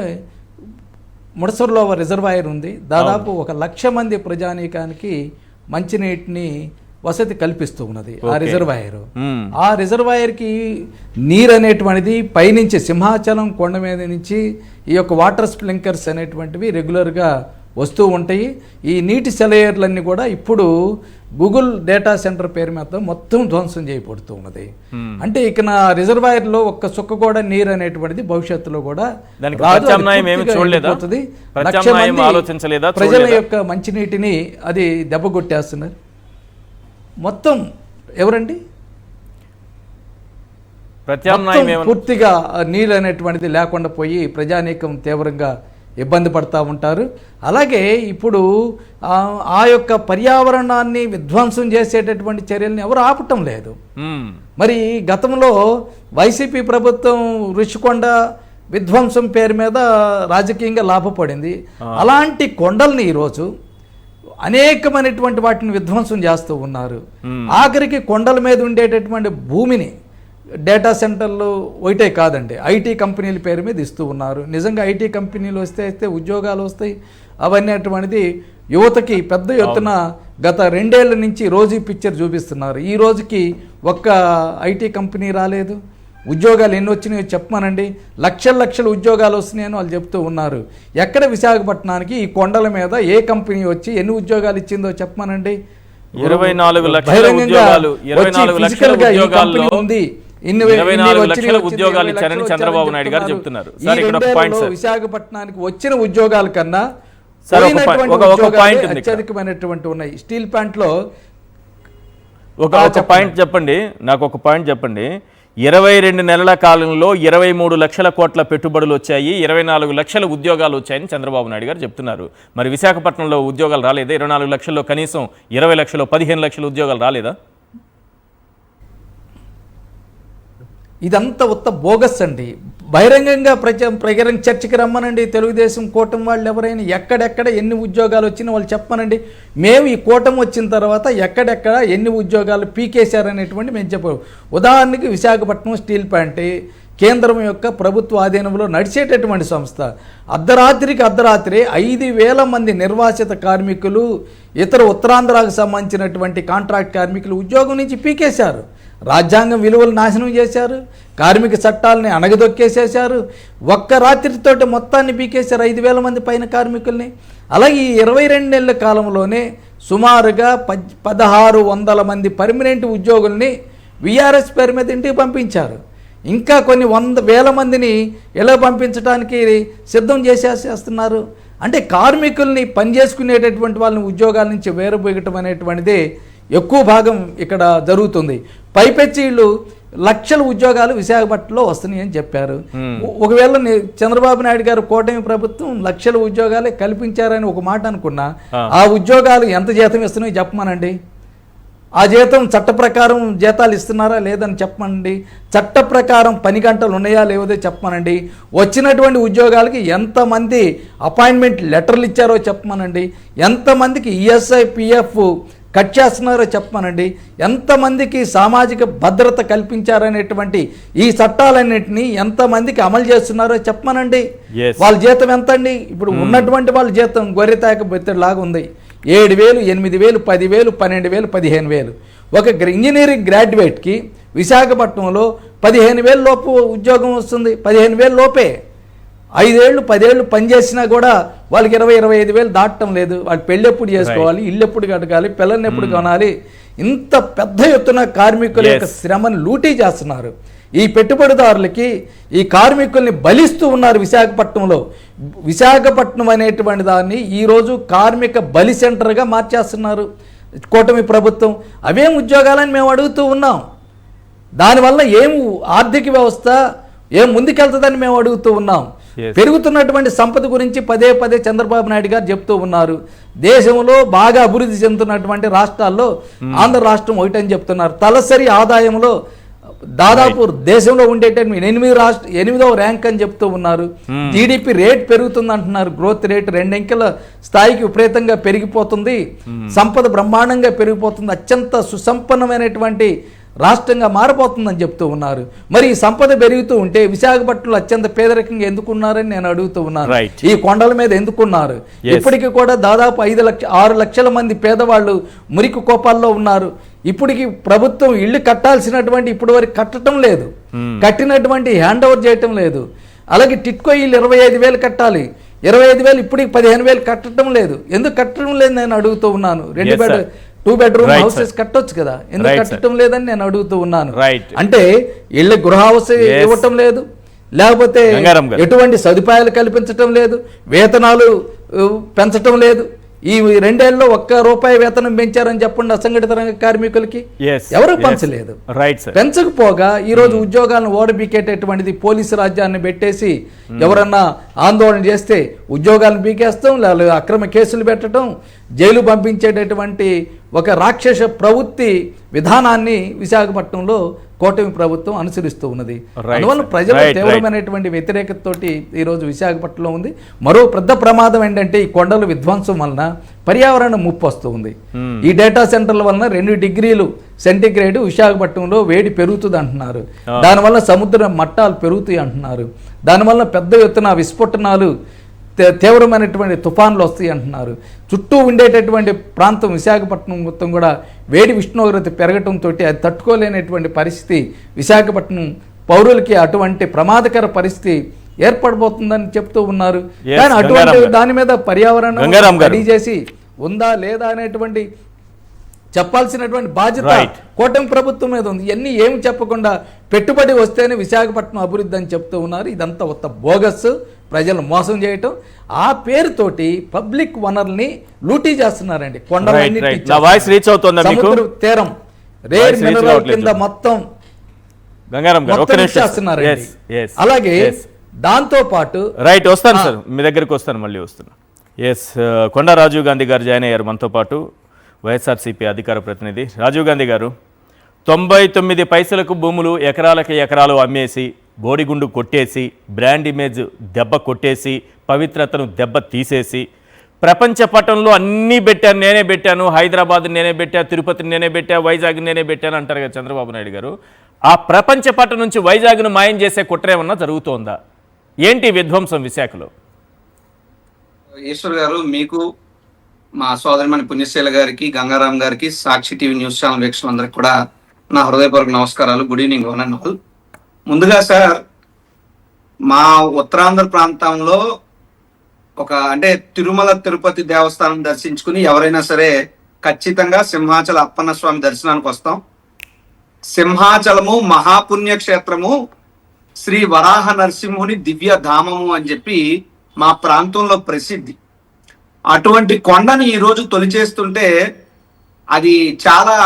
ముడసర్లో రిజర్వాయర్ ఉంది. దాదాపు 1,00,000 మంది ప్రజానీకానికి మంచినీటిని వసతి కల్పిస్తూ ఉన్నది ఆ రిజర్వాయర్. ఆ రిజర్వాయర్కి నీరు అనేటువంటిది పైనుంచి సింహాచలం కొండ మీద నుంచి ఈ యొక్క వాటర్ స్ప్రింక్లర్స్ అనేటువంటివి రెగ్యులర్గా వస్తూ ఉంటాయి. ఈ నీటి సెలయేర్లన్నీ కూడా ఇప్పుడు గూగుల్ డేటా సెంటర్ పేరు మీద మొత్తం ధ్వంసం చేయబడుతూ ఉన్నది. అంటే ఇక నా రిజర్వాయర్లో ఒక్క సుక్క కూడా నీరు అనేటువంటిది భవిష్యత్తులో కూడా ప్రజల యొక్క మంచినీటిని అది దెబ్బకొట్టేస్తున్నారు. మొత్తం ఎవరండి పూర్తిగా నీళ్ళు అనేటువంటిది లేకుండా పోయి ప్రజానీకం తీవ్రంగా ఇబ్బంది పడతా ఉంటారు. అలాగే ఇప్పుడు ఆ యొక్క పర్యావరణాన్ని విధ్వంసం చేసేటటువంటి చర్యల్ని ఎవరు ఆపటం లేదు. మరి గతంలో వైసీపీ ప్రభుత్వం రుషికొండ విధ్వంసం పేరు మీద రాజకీయంగా లాభపడింది. అలాంటి కొండల్ని ఈరోజు అనేకమైనటువంటి వాటిని విధ్వంసం చేస్తూ ఉన్నారు. ఆఖరికి కొండల మీద ఉండేటటువంటి భూమిని డేటా సెంటర్లు ఒకటే కాదండి, ఐటీ కంపెనీల పేరు మీద ఇస్తూ ఉన్నారు. నిజంగా ఐటీ కంపెనీలు వస్తే ఉద్యోగాలు వస్తాయి. అవన్నీ అటువంటిది యువతకి పెద్ద ఎత్తున గత 2 ఏళ్ల నుంచి రోజు పిక్చర్ చూపిస్తున్నారు. ఈ రోజుకి ఒక్క ఐటీ కంపెనీ రాలేదు. ఉద్యోగాలు ఎన్ని వచ్చినాయో చెప్పమనండి. లక్షల ఉద్యోగాలు వస్తున్నాయని వాళ్ళు చెప్తూ ఉన్నారు. ఎక్కడ విశాఖపట్నానికి ఈ కొండల మీద ఏ కంపెనీ వచ్చి ఎన్ని ఉద్యోగాలు ఇచ్చిందో చెప్పమనండి. 24 లక్షల ఉంది. చంద్రబాబు నాయుడు గారు చెప్తున్నారు. విశాఖపట్నానికి వచ్చిన ఉద్యోగాల కన్నా సార్, ఒక పోయినటువంటి ఒక ఉద్యోగాలే పాయింట్ ఉంది ఇక్కడ. అత్యధికమైనటువంటి ఉన్నాయి. స్టీల్ ప్లాంట్లో ఒక పాయింట్ చెప్పండి, నాకు ఒక పాయింట్ చెప్పండి. 22 నెలల కాలంలో 23 లక్షల కోట్ల పెట్టుబడులు వచ్చాయి, 24 లక్షల ఉద్యోగాలు వచ్చాయని చంద్రబాబు నాయుడు గారు చెప్తున్నారు. మరి విశాఖపట్నంలో ఉద్యోగాలు రాలేదా? 24 లక్షల్లో కనీసం 20 లక్షలు 15 లక్షల ఉద్యోగాలు రాలేదా? ఇదంతా ఉత్త బోగస్ అండి. బహిరంగంగా బహిరంగ చర్చకి రమ్మనండి. తెలుగుదేశం కూటమి వాళ్ళు ఎవరైనా ఎక్కడెక్కడ ఎన్ని ఉద్యోగాలు వచ్చినా వాళ్ళు చెప్పనండి. మేము ఈ కూటమి వచ్చిన తర్వాత ఎక్కడెక్కడ ఎన్ని ఉద్యోగాలు పీకేశారనేటువంటి మేము చెప్పాము. ఉదాహరణకి విశాఖపట్నం స్టీల్ ప్లాంట్ కేంద్రం యొక్క ప్రభుత్వ ఆధీనంలో నడిచేటటువంటి సంస్థ. అర్ధరాత్రికి అర్ధరాత్రి 5,000 మంది నిర్వాసిత కార్మికులు, ఇతర ఉత్తరాంధ్రకు సంబంధించినటువంటి కాంట్రాక్ట్ కార్మికులు ఉద్యోగం నుంచి పీకేశారు. రాజ్యాంగం విలువలు నాశనం చేశారు, కార్మిక చట్టాలని అణగదొక్కేసేశారు. ఒక్క రాత్రితోటి మొత్తాన్ని పీకేశారు 5,000 మంది పైన కార్మికుల్ని. అలాగే ఈ 22 నెలల కాలంలోనే సుమారుగా 1,600 మంది పర్మనెంట్ ఉద్యోగుల్ని విఆర్ఎస్ పేరు మీద ఇంటికి పంపించారు. ఇంకా కొన్ని 100,000 మందిని ఎలా పంపించడానికి సిద్ధం చేసేస్తున్నారు. అంటే కార్మికుల్ని పనిచేసుకునేటటువంటి వాళ్ళని ఉద్యోగాల నుంచి వేరబోయటం అనేటువంటిది ఎక్కువ భాగం ఇక్కడ జరుగుతుంది. పైపెచ్చి వీళ్ళు లక్షల ఉద్యోగాలు విశాఖపట్నంలో వస్తున్నాయి అని చెప్పారు. ఒకవేళ చంద్రబాబు నాయుడు గారు కూటమి ప్రభుత్వం లక్షల ఉద్యోగాలే కల్పించారని ఒక మాట అనుకున్నా, ఆ ఉద్యోగాలు ఎంత జీతం ఇస్తున్నాయో చెప్పమనండి. ఆ జీతం చట్ట ప్రకారం జీతాలు ఇస్తున్నారా లేదని చెప్పమనండి. చట్ట ప్రకారం పని గంటలు ఉన్నాయా లేవదో చెప్పమనండి. వచ్చినటువంటి ఉద్యోగాలకి ఎంతమంది అపాయింట్మెంట్ లెటర్లు ఇచ్చారో చెప్పమనండి. ఎంతమందికి ఈఎస్ఐ పిఎఫ్ కట్ చేస్తున్నారో చెప్పమనండి. ఎంతమందికి సామాజిక భద్రత కల్పించారనేటువంటి ఈ చట్టాలన్నింటినీ ఎంతమందికి అమలు చేస్తున్నారో చెప్పమనండి. వాళ్ళ జీతం ఎంత అండి? ఇప్పుడు ఉన్నటువంటి వాళ్ళ జీతం గొర్రెతాక బెత్తడిలాగా ఉంది. 7,000, 8,000, 10,000, 12,000, 15,000. ఒక ఇంజనీరింగ్ గ్రాడ్యుయేట్కి విశాఖపట్నంలో 15,000 లోపు ఉద్యోగం వస్తుంది. 15,000 లోపే 5 ఏళ్ళు 10 ఏళ్ళు పనిచేసినా కూడా వాళ్ళకి 20,000-25,000 దాటడం లేదు. వాళ్ళు పెళ్ళి ఎప్పుడు చేసుకోవాలి, ఇల్లు ఎప్పుడు కట్టగాలి, పిల్లల్ని ఎప్పుడు కొనాలి. ఇంత పెద్ద ఎత్తున కార్మికుల యొక్క శ్రమను లూటీ చేస్తున్నారు. ఈ పెట్టుబడిదారులకి ఈ కార్మికుల్ని బలిస్తూ ఉన్నారు విశాఖపట్నంలో. విశాఖపట్నం అనేటువంటి దాన్ని ఈరోజు కార్మిక బలి సెంటర్గా మార్చేస్తున్నారు కూటమి ప్రభుత్వం. అవేం ఉద్యోగాలని మేము అడుగుతూ ఉన్నాం. దానివల్ల ఏం ఆర్థిక వ్యవస్థ ఏం ముందుకెళ్తుందని మేము అడుగుతూ ఉన్నాం. పెరుగుతున్నటువంటి సంపద గురించి పదే పదే చంద్రబాబు నాయుడు గారు చెప్తూ ఉన్నారు. దేశంలో బాగా అభివృద్ధి చెందుతున్నటువంటి రాష్ట్రాల్లో ఆంధ్ర రాష్ట్రం ఒకటని చెప్తున్నారు. తలసరి ఆదాయంలో దాదాపు దేశంలో ఉండేటటువంటి 8వ ర్యాంక్ అని చెప్తూ ఉన్నారు. జీడిపి రేట్ పెరుగుతుంది అంటున్నారు. గ్రోత్ రేట్ 2 అంకెల స్థాయికి విపరీతంగా పెరిగిపోతుంది. సంపద బ్రహ్మాండంగా పెరిగిపోతుంది. అత్యంత సుసంపన్నమైనటువంటి రాష్ట్రంగా మారిపోతుందని చెప్తూ ఉన్నారు. మరి ఈ సంపద పెరుగుతూ ఉంటే విశాఖపట్నంలో అత్యంత పేదరికంగా ఎందుకున్నారని నేను అడుగుతూ ఉన్నాను. ఈ కొండల మీద ఎందుకున్నారు? ఇప్పటికీ కూడా దాదాపు 6 లక్షల మంది పేదవాళ్ళు మురికి కోపాల్లో ఉన్నారు. ఇప్పటికి ప్రభుత్వం ఇల్లు కట్టాల్సినటువంటి ఇప్పటి వరకు కట్టడం లేదు, కట్టినటువంటి హ్యాండ్ ఓవర్ చేయటం లేదు. అలాగే టిట్కో ఇల్లు 25,000 కట్టాలి, 25,000 ఇప్పటికి 15,000 కట్టడం లేదు. ఎందుకు కట్టడం లేదు నేను అడుగుతూ ఉన్నాను. 2 బెడ్రూమ్ హౌసెస్ కట్టొచ్చు కదా, ఎందుకు కట్టడం లేదని నేను అడుగుతూ ఉన్నాను. అంటే ఇళ్ళ గృహ హౌస్ ఇవ్వటం లేదు, లేకపోతే ఎటువంటి సదుపాయాలు కల్పించటం లేదు, వేతనాలు పెంచటం లేదు. ఈ 2 ఏళ్ళలో ₹1 వేతనం పెంచారని చెప్పండి అసంఘటిత రంగ కార్మికులకి. ఎవరు పెంచలేదు. పెంచకపోగా ఈరోజు ఉద్యోగాలను ఓడబీకేటటువంటిది పోలీసు రాజ్యాన్ని పెట్టేసి ఎవరన్నా ఆందోళన చేస్తే ఉద్యోగాలను బీకేస్తాం, లేదా అక్రమ కేసులు పెట్టడం, జైలు పంపించేటటువంటి ఒక రాక్షస ప్రవృత్తి విధానాన్ని విశాఖపట్నంలో కూటమి ప్రభుత్వం అనుసరిస్తూ ఉన్నది. అందువల్ల ప్రజల తీవ్రమైనటువంటి వ్యతిరేకతతోటి ఈరోజు విశాఖపట్నంలో ఉంది. మరో పెద్ద ప్రమాదం ఏంటంటే ఈ కొండల విధ్వంసం వలన పర్యావరణ ముప్పు వస్తూ ఉంది. ఈ డేటా సెంటర్ల వలన 2 డిగ్రీలు సెంటిగ్రేడ్ విశాఖపట్నంలో వేడి పెరుగుతుంది అంటున్నారు. దానివల్ల సముద్ర మట్టాలు పెరుగుతాయి అంటున్నారు. దానివల్ల పెద్ద ఎత్తున విస్ఫోటనాలు, తీవ్రమైనటువంటి తుఫాన్లు వస్తాయి అంటున్నారు. చుట్టూ ఉండేటటువంటి ప్రాంతం విశాఖపట్నం మొత్తం కూడా వేడి ఉష్ణోగ్రత పెరగటంతో అది తట్టుకోలేనటువంటి పరిస్థితి విశాఖపట్నం పౌరులకి అటువంటి ప్రమాదకర పరిస్థితి ఏర్పడబోతుందని చెప్తూ ఉన్నారు. కానీ అటువంటి దాని మీద పర్యావరణం స్టడీ చేసి ఉందా లేదా అనేటువంటి చెప్పాల్సినటువంటి బాధ్యత కూటమి ప్రభుత్వం మీద ఉంది. ఇవన్నీ ఏమి చెప్పకుండా పెట్టుబడి వస్తేనే విశాఖపట్నం అభివృద్ధి అని చెప్తూ ఉన్నారు. ఇదంతా ఉత్త బోగస్, ప్రజలను మోసం చేయటం, ఆ పేరుతోటి పబ్లిక్ వనరుల్ని లూటీ చేస్తున్నారండి. కొండలన్నిటిని నా వాయిస్ రీచ్ అవుతుందా మీకు? సముద్ర తీరం రేర్ reach మినరల్ అవ్వట్లేదు. కింద మొత్తం గంగారాం గారు ఒక్క నిమిషం. చేస్తున్నారండి. Yes, yes, అలాగే yes. దాంతో పాటు రైట్, వస్తాను సార్, మీ దగ్గరికి వస్తాను, మళ్ళీ వస్తాను. ఎస్, కొండా రాజీవ్ గాంధీ గారు జాయిన్ అయ్యారు మనతో పాటు, వైఎస్ఆర్సీపీ అధికార ప్రతినిధి. రాజీవ్ గాంధీ గారు, 99 పైసలకు భూములు ఎకరాలకి ఎకరాలు అమ్మేసి, బోడిగుండు కొట్టేసి, బ్రాండ్ ఇమేజ్ దెబ్బ కొట్టేసి, పవిత్రతను దెబ్బ తీసేసి, ప్రపంచ పటంలో అన్నీ పెట్టాను, నేనే పెట్టాను, హైదరాబాద్ నేనే పెట్టా, తిరుపతిని నేనే పెట్టా, వైజాగ్ నేనే పెట్టాను అంటారు కదా చంద్రబాబు నాయుడు గారు. ఆ ప్రపంచ పటం నుంచి వైజాగ్ను మాయం చేసే కుట్ర ఏమన్నా జరుగుతోందా? ఏంటి విధ్వంసం విశాఖలో? ఈశ్వర్ గారు, మీకు, మా సోదరిమణి పుణ్యశీల గారికి, గంగారాం గారికి, సాక్షి టీవీ న్యూస్ ఛానల్ వీక్షకులందరికీ కూడా నా హృదయపూర్వక నమస్కారాలు. Good evening one and all. ముందుగా సార్, మా ఉత్తరాంధ్ర ప్రాంతంలో అంటే తిరుమల తిరుపతి దేవస్థానం దర్శించుకుని ఎవరైనా సరే ఖచ్చితంగా సింహాచల అప్పన్న స్వామి దర్శనానికి వస్తాం. సింహాచలము మహాపుణ్యక్షేత్రము, శ్రీ వరాహ నరసింహుని దివ్య ధామము అని చెప్పి మా ప్రాంతంలో ప్రసిద్ధి. అటువంటి కొండని ఈరోజు తొలిచేస్తుంటే అది చాలా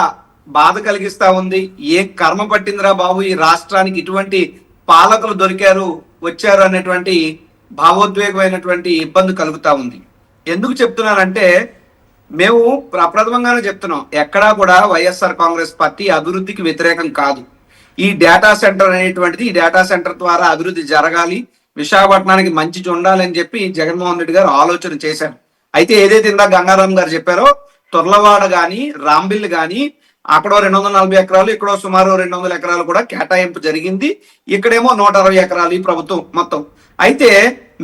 బాధ కలిగిస్తా ఉంది. ఏ కర్మ పట్టిందిరా బాబు ఈ రాష్ట్రానికి, ఇటువంటి పాలకులు దొరికారు వచ్చారు అనేటువంటి భావోద్వేగమైనటువంటి ఇబ్బంది కలుగుతా ఉంది. ఎందుకు చెప్తున్నానంటే, మేము ప్రప్రథమంగానే చెప్తున్నాం, ఎక్కడా కూడా వైఎస్ఆర్ కాంగ్రెస్ పార్టీ అభివృద్ధికి వ్యతిరేకం కాదు. ఈ డేటా సెంటర్ అనేటువంటిది, ఈ డేటా సెంటర్ ద్వారా అభివృద్ధి జరగాలి, విశాఖపట్నానికి మంచి ఉండాలని చెప్పి జగన్మోహన్ రెడ్డి గారు ఆలోచన చేశారు. అయితే ఏదైతే ఇందాక గంగారాం గారు చెప్పారో, తొర్లవాడ గాని, రాంబిల్ గాని, అక్కడో 240 ఎకరాలు, ఇక్కడో సుమారు 200 ఎకరాలు కూడా కేటాయింపు జరిగింది. ఇక్కడేమో 160 ఎకరాలు ఈ ప్రభుత్వం మొత్తం. అయితే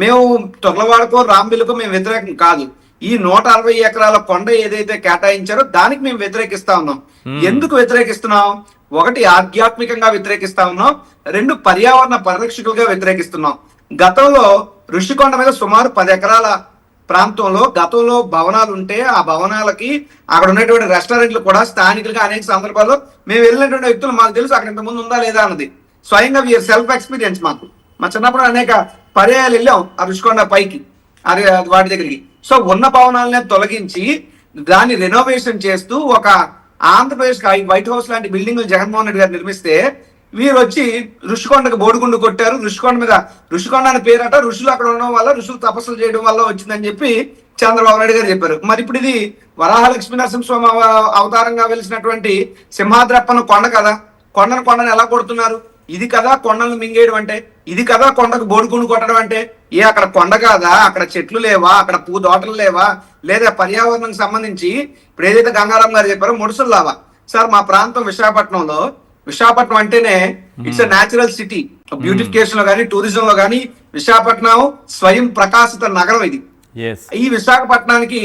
మేము తొర్లవాడకో రాంబిల్కో మేము వ్యతిరేకం కాదు. ఈ 160 ఎకరాల కొండ ఏదైతే కేటాయించారో దానికి మేము వ్యతిరేకిస్తా ఉన్నాం. ఎందుకు వ్యతిరేకిస్తున్నాం? ఒకటి, ఆధ్యాత్మికంగా వ్యతిరేకిస్తా ఉన్నాం. 2, పర్యావరణ పరిరక్షకులుగా వ్యతిరేకిస్తున్నాం. గతంలో ఋషికొండ మీద సుమారు 10 ఎకరాల ప్రాంతంలో గతంలో భవనాలు ఉంటే, ఆ భవనాలకి అక్కడ ఉన్నటువంటి రెస్టారెంట్లు కూడా స్థానికులుగా అనేక సందర్భాల్లో మేము వెళ్ళినటువంటి వ్యక్తులు మాకు తెలుసు అక్కడ ఇంతకుముందు ఉందా లేదా అన్నది. స్వయంగా వీఆర్ సెల్ఫ్ ఎక్స్పీరియన్స్. మా చిన్నప్పుడు అనేక పర్యాయాలు వెళ్ళాం ఆ ఋషికొండ పైకి, అది వాటి దగ్గరికి. సో ఉన్న భవనాలనే తొలగించి దాన్ని రెనోవేషన్ చేస్తూ ఒక ఆంధ్రప్రదేశ్ వైట్ హౌస్ లాంటి బిల్డింగ్ జగన్మోహన్ రెడ్డి గారు నిర్మిస్తే, వీరు వచ్చి ఋషికొండకు బోడిగుండు కొట్టారు. ఋషికొండ మీద, ఋషికొండ అని పేరట, ఋషులు అక్కడ ఉండడం వల్ల, ఋషులు తపస్సులు చేయడం వల్ల వచ్చిందని చెప్పి చంద్రబాబు నాయుడు గారు చెప్పారు. మరి ఇప్పుడు ఇది వరాహ లక్ష్మీ నరసింహస్వామి అవతారంగా వెలిసినటువంటి సింహాద్రప్పన కొండ కదా, కొండను ఎలా కొడుతున్నారు? ఇది కదా కొండలను మింగేయడం అంటే, ఇది కదా కొండకు బోడిగుండు కొట్టడం అంటే. అక్కడ కొండ కాదా? అక్కడ చెట్లు లేవా? అక్కడ తోటలు లేవా? లేదా పర్యావరణానికి సంబంధించి ఇప్పుడు ఏదైతే గంగారాం గారు చెప్పారో ముడుసులు లావా? సార్, మా ప్రాంతం విశాఖపట్నంలో, విశాఖపట్నం అంటేనే it's a natural city. Beautification లో కానీ, టూరిజం లో కానీ విశాఖపట్నం స్వయం ప్రకాశిత నగరం ఇది. ఈ విశాఖపట్నానికి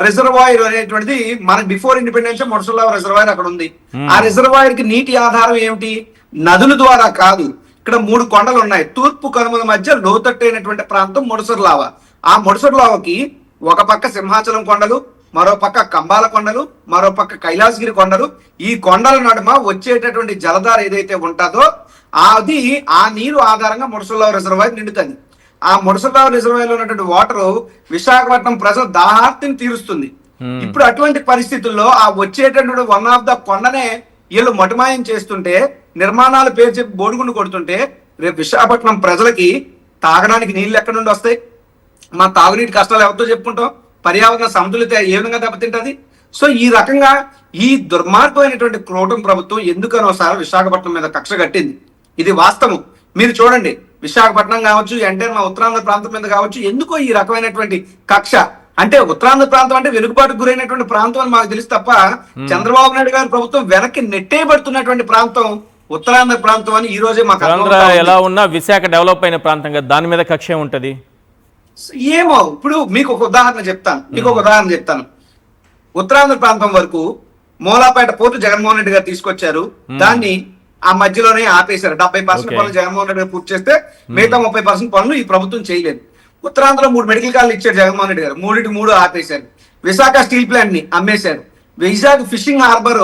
రిజర్వాయర్ అనేటువంటిది మనకి బిఫోర్ ఇండిపెండెన్స్ ముడుసుల్లా రిజర్వాయర్ అక్కడ ఉంది. ఆ రిజర్వాయర్ కి నీటి ఆధారం ఏమిటి? నదుల ద్వారా కాదు. ఇక్కడ 3 కొండలు ఉన్నాయి. తూర్పు కనుమల మధ్య లోతట్టైనటువంటి ప్రాంతం ముడుసుర్లావ. ఆ ముడుసుర్లావకి ఒక పక్క సింహాచలం కొండలు, మరో పక్క కంబాల కొండలు, మరో పక్క కైలాసగిరి కొండలు. ఈ కొండల నడుమ వచ్చేటటువంటి జలధార ఏదైతే ఉంటుందో అది, ఆ నీరు ఆధారంగా ముడుసుల్లావ రిజర్వాయర్ నిండుతుంది. ఆ ముడుసుల్లావ రిజర్వాయర్ లో ఉన్నటువంటి వాటర్ విశాఖపట్నం ప్రజల దాహార్తిని తీరుస్తుంది. ఇప్పుడు అటువంటి పరిస్థితుల్లో ఆ వచ్చేటటువంటి వన్ ఆఫ్ ద కొండనే వీళ్ళు మటుమాయం చేస్తుంటే, నిర్మాణాల పేరు చెప్పి బోడిగుండు కొడుతుంటే, రేపు విశాఖపట్నం ప్రజలకి తాగడానికి నీళ్ళు ఎక్కడి నుండి వస్తాయి? మా తాగునీటి కష్టాలు ఎవరితో చెప్పుకుంటాం? పర్యావరణ సమతుల్యత ఏ విధంగా దెబ్బతింటది? సో ఈ రకంగా ఈ దుర్మార్గమైనటువంటి కూటమి ప్రభుత్వం ఎందుకనోసారి విశాఖపట్నం మీద కక్ష కట్టింది. ఇది వాస్తవం. మీరు చూడండి, విశాఖపట్నం కావచ్చు, ఎంటైర్ మా ఉత్తరాంధ్ర ప్రాంతం మీద కావచ్చు, ఎందుకో ఈ రకమైనటువంటి కక్ష. అంటే ఉత్తరాంధ్ర ప్రాంతం అంటే వెనుకబాటుకు గురైనటువంటి ప్రాంతం అని మాకు తెలుసు తప్ప, చంద్రబాబు నాయుడు గారి ప్రభుత్వం వెనక్కి నెట్టేయబడుతున్నటువంటి ప్రాంతం ఉత్తరాంధ్ర ప్రాంతం అని ఈ రోజే మాకు ఎలా ఉన్నా విశాఖ డెవలప్ అయిన ప్రాంతం కదా, దాని మీద కక్ష ఉంటది ఏమో. ఇప్పుడు మీకు ఒక ఉదాహరణ చెప్తాను. ఉత్తరాంధ్ర ప్రాంతం వరకు మూలాపేట పోర్టు జగన్మోహన్ రెడ్డి గారు తీసుకొచ్చారు. దాన్ని ఆ మధ్యలోనే ఆపేశారు. 70% పనులు జగన్మోహన్ రెడ్డి గారు పూర్తి చేస్తే మిగతా 30% పనులు ఈ ప్రభుత్వం చేయలేదు. ఉత్తరాంధ్రలో 3 మెడికల్ కాలేజీలు ఇచ్చారు జగన్మోహన్ రెడ్డి గారు, 3 ఆపేశారు. విశాఖ స్టీల్ ప్లాంట్ ని అమ్మేశారు. విశాఖ ఫిషింగ్ హార్బర్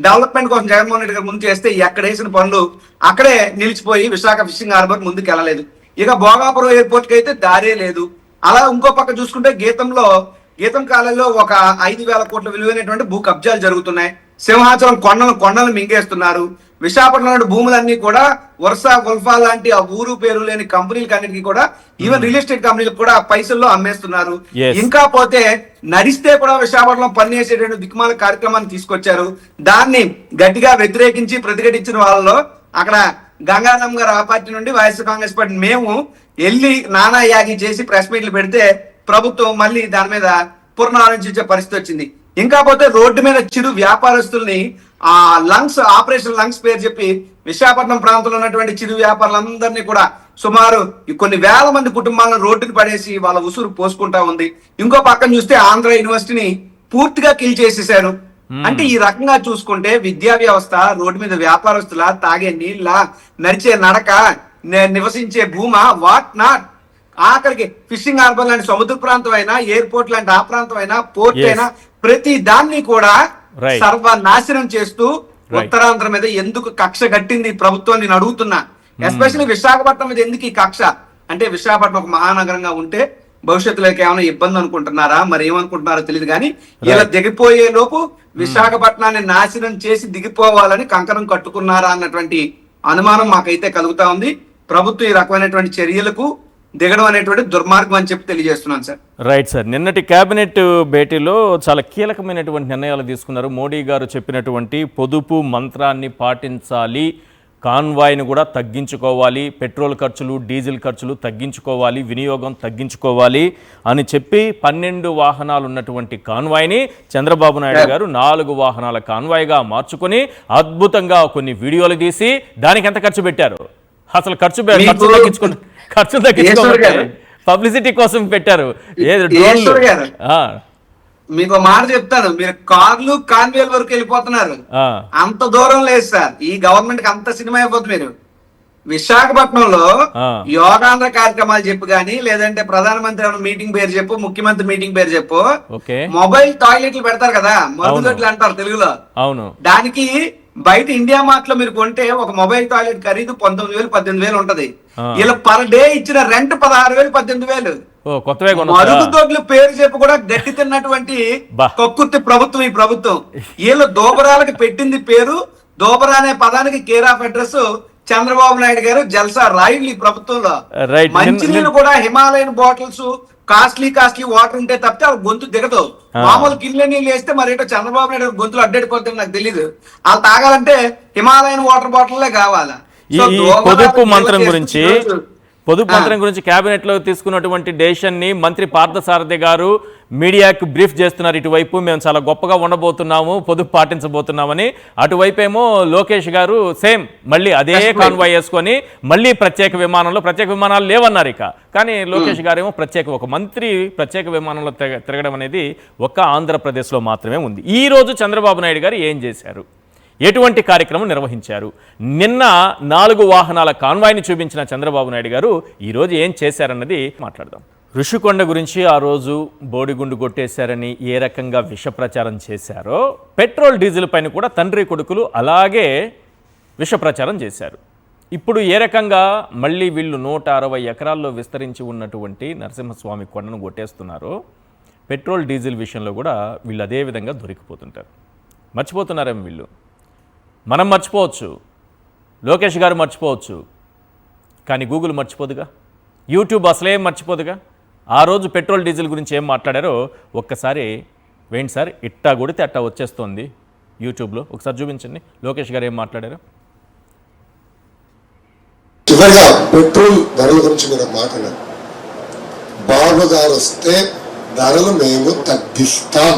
డెవలప్మెంట్ కోసం జగన్మోహన్ రెడ్డి గారు ముందు చేస్తే ఎక్కడ వేసిన పనులు అక్కడే నిలిచిపోయి విశాఖ ఫిషింగ్ హార్బర్ ముందుకు వెళ్ళలేదు. ఇక భోగాపురం ఎయిర్పోర్ట్ కి అయితే దారే లేదు. అలా ఇంకో పక్క చూసుకుంటే గీతం కాలంలో ఒక 5,000 కోట్ల విలువైనటువంటి భూ కబ్జాలు జరుగుతున్నాయి. సింహాచలం కొండలు మింగేస్తున్నారు. విశాఖపట్నంలో భూములన్నీ కూడా ఉల్ఫా లాంటి ఆ ఊరు పేరు లేని కంపెనీలకి అన్నిటికీ కూడా ఈవెన్ రియల్ ఎస్టేట్ కంపెనీలకు కూడా పైసల్లో అమ్మేస్తున్నారు. ఇంకా పోతే నడిస్తే కూడా విశాఖపట్నం పన్నేసేటువంటి దిక్కుమాల కార్యక్రమాన్ని తీసుకొచ్చారు. దాన్ని గట్టిగా వ్యతిరేకించి ప్రతిఘటించిన వాళ్ళలో అక్కడ గంగారాం గారు ఆ పార్టీ నుండి వైఎస్ఆర్ కాంగ్రెస్ పార్టీ మేము వెళ్ళి నానా యాగి చేసి ప్రెస్ మీట్లు పెడితే ప్రభుత్వం మళ్ళీ దాని మీద పునరాలోచించే పరిస్థితి వచ్చింది. ఇంకా పోతే రోడ్డు మీద చిరు వ్యాపారస్తుల్ని ఆ ఆపరేషన్ లంగ్స్ పేరు చెప్పి విశాఖపట్నం ప్రాంతంలో ఉన్నటువంటి చిరు వ్యాపారులందరినీ కూడా సుమారు కొన్ని వేల మంది కుటుంబాలను రోడ్డుకి పడేసి వాళ్ళ ఉసురు పోసుకుంటా ఉంది. ఇంకో పక్కన చూస్తే ఆంధ్ర యూనివర్సిటీని పూర్తిగా కిల్ చేసేసారు. అంటే ఈ రకంగా చూసుకుంటే విద్యా వ్యవస్థ, రోడ్డు మీద వ్యాపారస్తుల, తాగే నీళ్ళ, నడిచే నడక, నివసించే భూమా, వాట్ నాట్, ఆఖరికి ఫిషింగ్ హార్బర్ లాంటి సముద్ర ప్రాంతం అయినా, ఎయిర్పోర్ట్ లాంటి ఆ ప్రాంతం అయినా, పోర్ట్ అయినా, ప్రతి దాన్ని కూడా సర్వనాశనం చేస్తూ ఉత్తరాంధ్ర మీద ఎందుకు కక్ష కట్టింది ప్రభుత్వం నేను అడుగుతున్నా. ఎస్పెషల్లీ విశాఖపట్నం మీద ఎందుకు ఈ కక్ష అంటే, విశాఖపట్నం ఒక మహానగరంగా ఉంటే భవిష్యత్తులోకి ఏమైనా ఇబ్బంది అనుకుంటున్నారా, మరి ఏమనుకుంటున్నారో తెలియదు కానీ ఇలా దిగిపోయే లోపు విశాఖపట్నాన్ని నాశనం చేసి దిగిపోవాలని కంకణం కట్టుకున్నారా అన్నటువంటి అనుమానం మాకైతే కలుగుతా ఉంది. ప్రభుత్వం ఈ రకమైనటువంటి చర్యలకు దిగడం అనేటువంటి దుర్మార్గం అని చెప్పి తెలియజేస్తున్నాను సార్. రైట్ సార్, నిన్నటి కేబినెట్ భేటీలో చాలా కీలకమైనటువంటి నిర్ణయాలు తీసుకున్నారు. మోడీ గారు చెప్పినటువంటి పొదుపు మంత్రాన్ని పాటించాలి, కాన్వాయ్ను కూడా తగ్గించుకోవాలి, పెట్రోల్ ఖర్చులు, డీజిల్ ఖర్చులు తగ్గించుకోవాలి, వినియోగం తగ్గించుకోవాలి అని చెప్పి 12 వాహనాలు ఉన్నటువంటి కాన్వాయ్ని చంద్రబాబు నాయుడు గారు 4 వాహనాల కాన్వాయ్గా మార్చుకొని అద్భుతంగా కొన్ని వీడియోలు తీసి దానికి ఎంత ఖర్చు పెట్టారు, అసలు ఖర్చు తగ్గించుకోవాలి, పబ్లిసిటీ కోసం పెట్టారు. మీకు మాట చెప్తాను, మీరు కార్లు కాన్వేల్ వరకు వెళ్ళిపోతున్నారు. అంత దూరం లేదు సార్, ఈ గవర్నమెంట్ కి అంత సినిమా అయిపోతుంది. మీరు విశాఖపట్నంలో యోగాంధ్ర కార్యక్రమాలు చెప్పు గానీ, లేదంటే ప్రధానమంత్రి మీటింగ్ పేరు చెప్పు, ముఖ్యమంత్రి మీటింగ్ పేరు చెప్పు, మొబైల్ టాయిలెట్లు పెడతారు కదా, మరుగుదొడ్లు అంటారు తెలుగులో. అవును, దానికి బయట ఇండియా మార్ట్ లో మీరు కొంటే ఒక మొబైల్ టాయిలెట్ ఖరీదు 19,000 18,000 ఉంటది. ఇలా పర్ డే ఇచ్చిన రెంట్ 16,000 18,000. మరుగుదొడ్లు పేరు చెప్పి కూడా గట్టి తిన్నటువంటి కక్కుర్తి ప్రభుత్వం ఈ ప్రభుత్వం. వీళ్ళు దోబరాలకు పెట్టింది పేరు, దోబరా అనే పదానికి care of address Chandrababu Naidu గారు జల్సా రాయులు ఈ ప్రభుత్వంలో. మంచినీళ్ళు కూడా హిమాలయన్ బాటిల్స్, కాస్ట్లీ వాటర్ ఉంటే తప్పితే అవి గొంతు దిగదు. మామూలు కిళ్ళ నీళ్ళు వేస్తే మరేటో చంద్రబాబు నాయుడు గొంతులు అడ్డెడిపోతుంది నాకు తెలీదు. వాళ్ళు తాగాలంటే హిమాలయన్ వాటర్ బాటిల్లే కావాలా. పొదుపు మంత్రం గురించి కేబినెట్ లో తీసుకున్నటువంటి డెసిషన్ ని మంత్రి పార్థసారథి గారు మీడియాకు బ్రీఫ్ చేస్తున్నారు. ఇటువైపు మేము చాలా గొప్పగా ఉండబోతున్నాము, పొదుపు పాటించబోతున్నామని, అటువైపేమో లోకేష్ గారు సేమ్ మళ్ళీ అదే కాన్వాయ్ వేసుకొని మళ్ళీ ప్రత్యేక విమానాలు లేవన్నారు. కానీ లోకేష్ గారేమో ఒక మంత్రి ప్రత్యేక విమానంలో తిరగడం అనేది ఒక్క ఆంధ్రప్రదేశ్లో మాత్రమే ఉంది. ఈ రోజు చంద్రబాబు నాయుడు గారు ఏం చేశారు, ఎటువంటి కార్యక్రమం నిర్వహించారు? నిన్న 4 వాహనాల కాన్వాయ్ని చూపించిన చంద్రబాబు నాయుడు గారు ఈరోజు ఏం చేశారన్నది మాట్లాడదాం. ఋషికొండ గురించి ఆ రోజు బోడిగుండు కొట్టేశారని ఏ రకంగా విష ప్రచారం చేశారో, పెట్రోల్ డీజిల్ పైన కూడా తండ్రి కొడుకులు అలాగే విష ప్రచారం చేశారు. ఇప్పుడు ఏ రకంగా మళ్ళీ వీళ్ళు 160 ఎకరాల్లో విస్తరించి ఉన్నటువంటి నరసింహస్వామి కొండను కొట్టేస్తున్నారో, పెట్రోల్ డీజిల్ విషయంలో కూడా వీళ్ళు అదే విధంగా దొరికిపోతుంటారు. మర్చిపోతున్నారేమో వీళ్ళు. మనం మర్చిపోవచ్చు, లోకేష్ గారు మర్చిపోవచ్చు, కానీ గూగుల్ మర్చిపోదుగా, యూట్యూబ్ అసలేం మర్చిపోదుగా. ఆ రోజు పెట్రోల్ డీజిల్ గురించి ఏం మాట్లాడారో ఒక్కసారి వేయండి సార్, ఇట్టా కొడితే అట్టా వచ్చేస్తోంది యూట్యూబ్లో. ఒకసారి చూపించండి లోకేష్ గారు ఏం మాట్లాడారో. చివరిగా పెట్రోల్ ధరల గురించి మీరు మాట్లాడారు. బాబు గారు వస్తే ధరలు మేము తగ్గిస్తాం.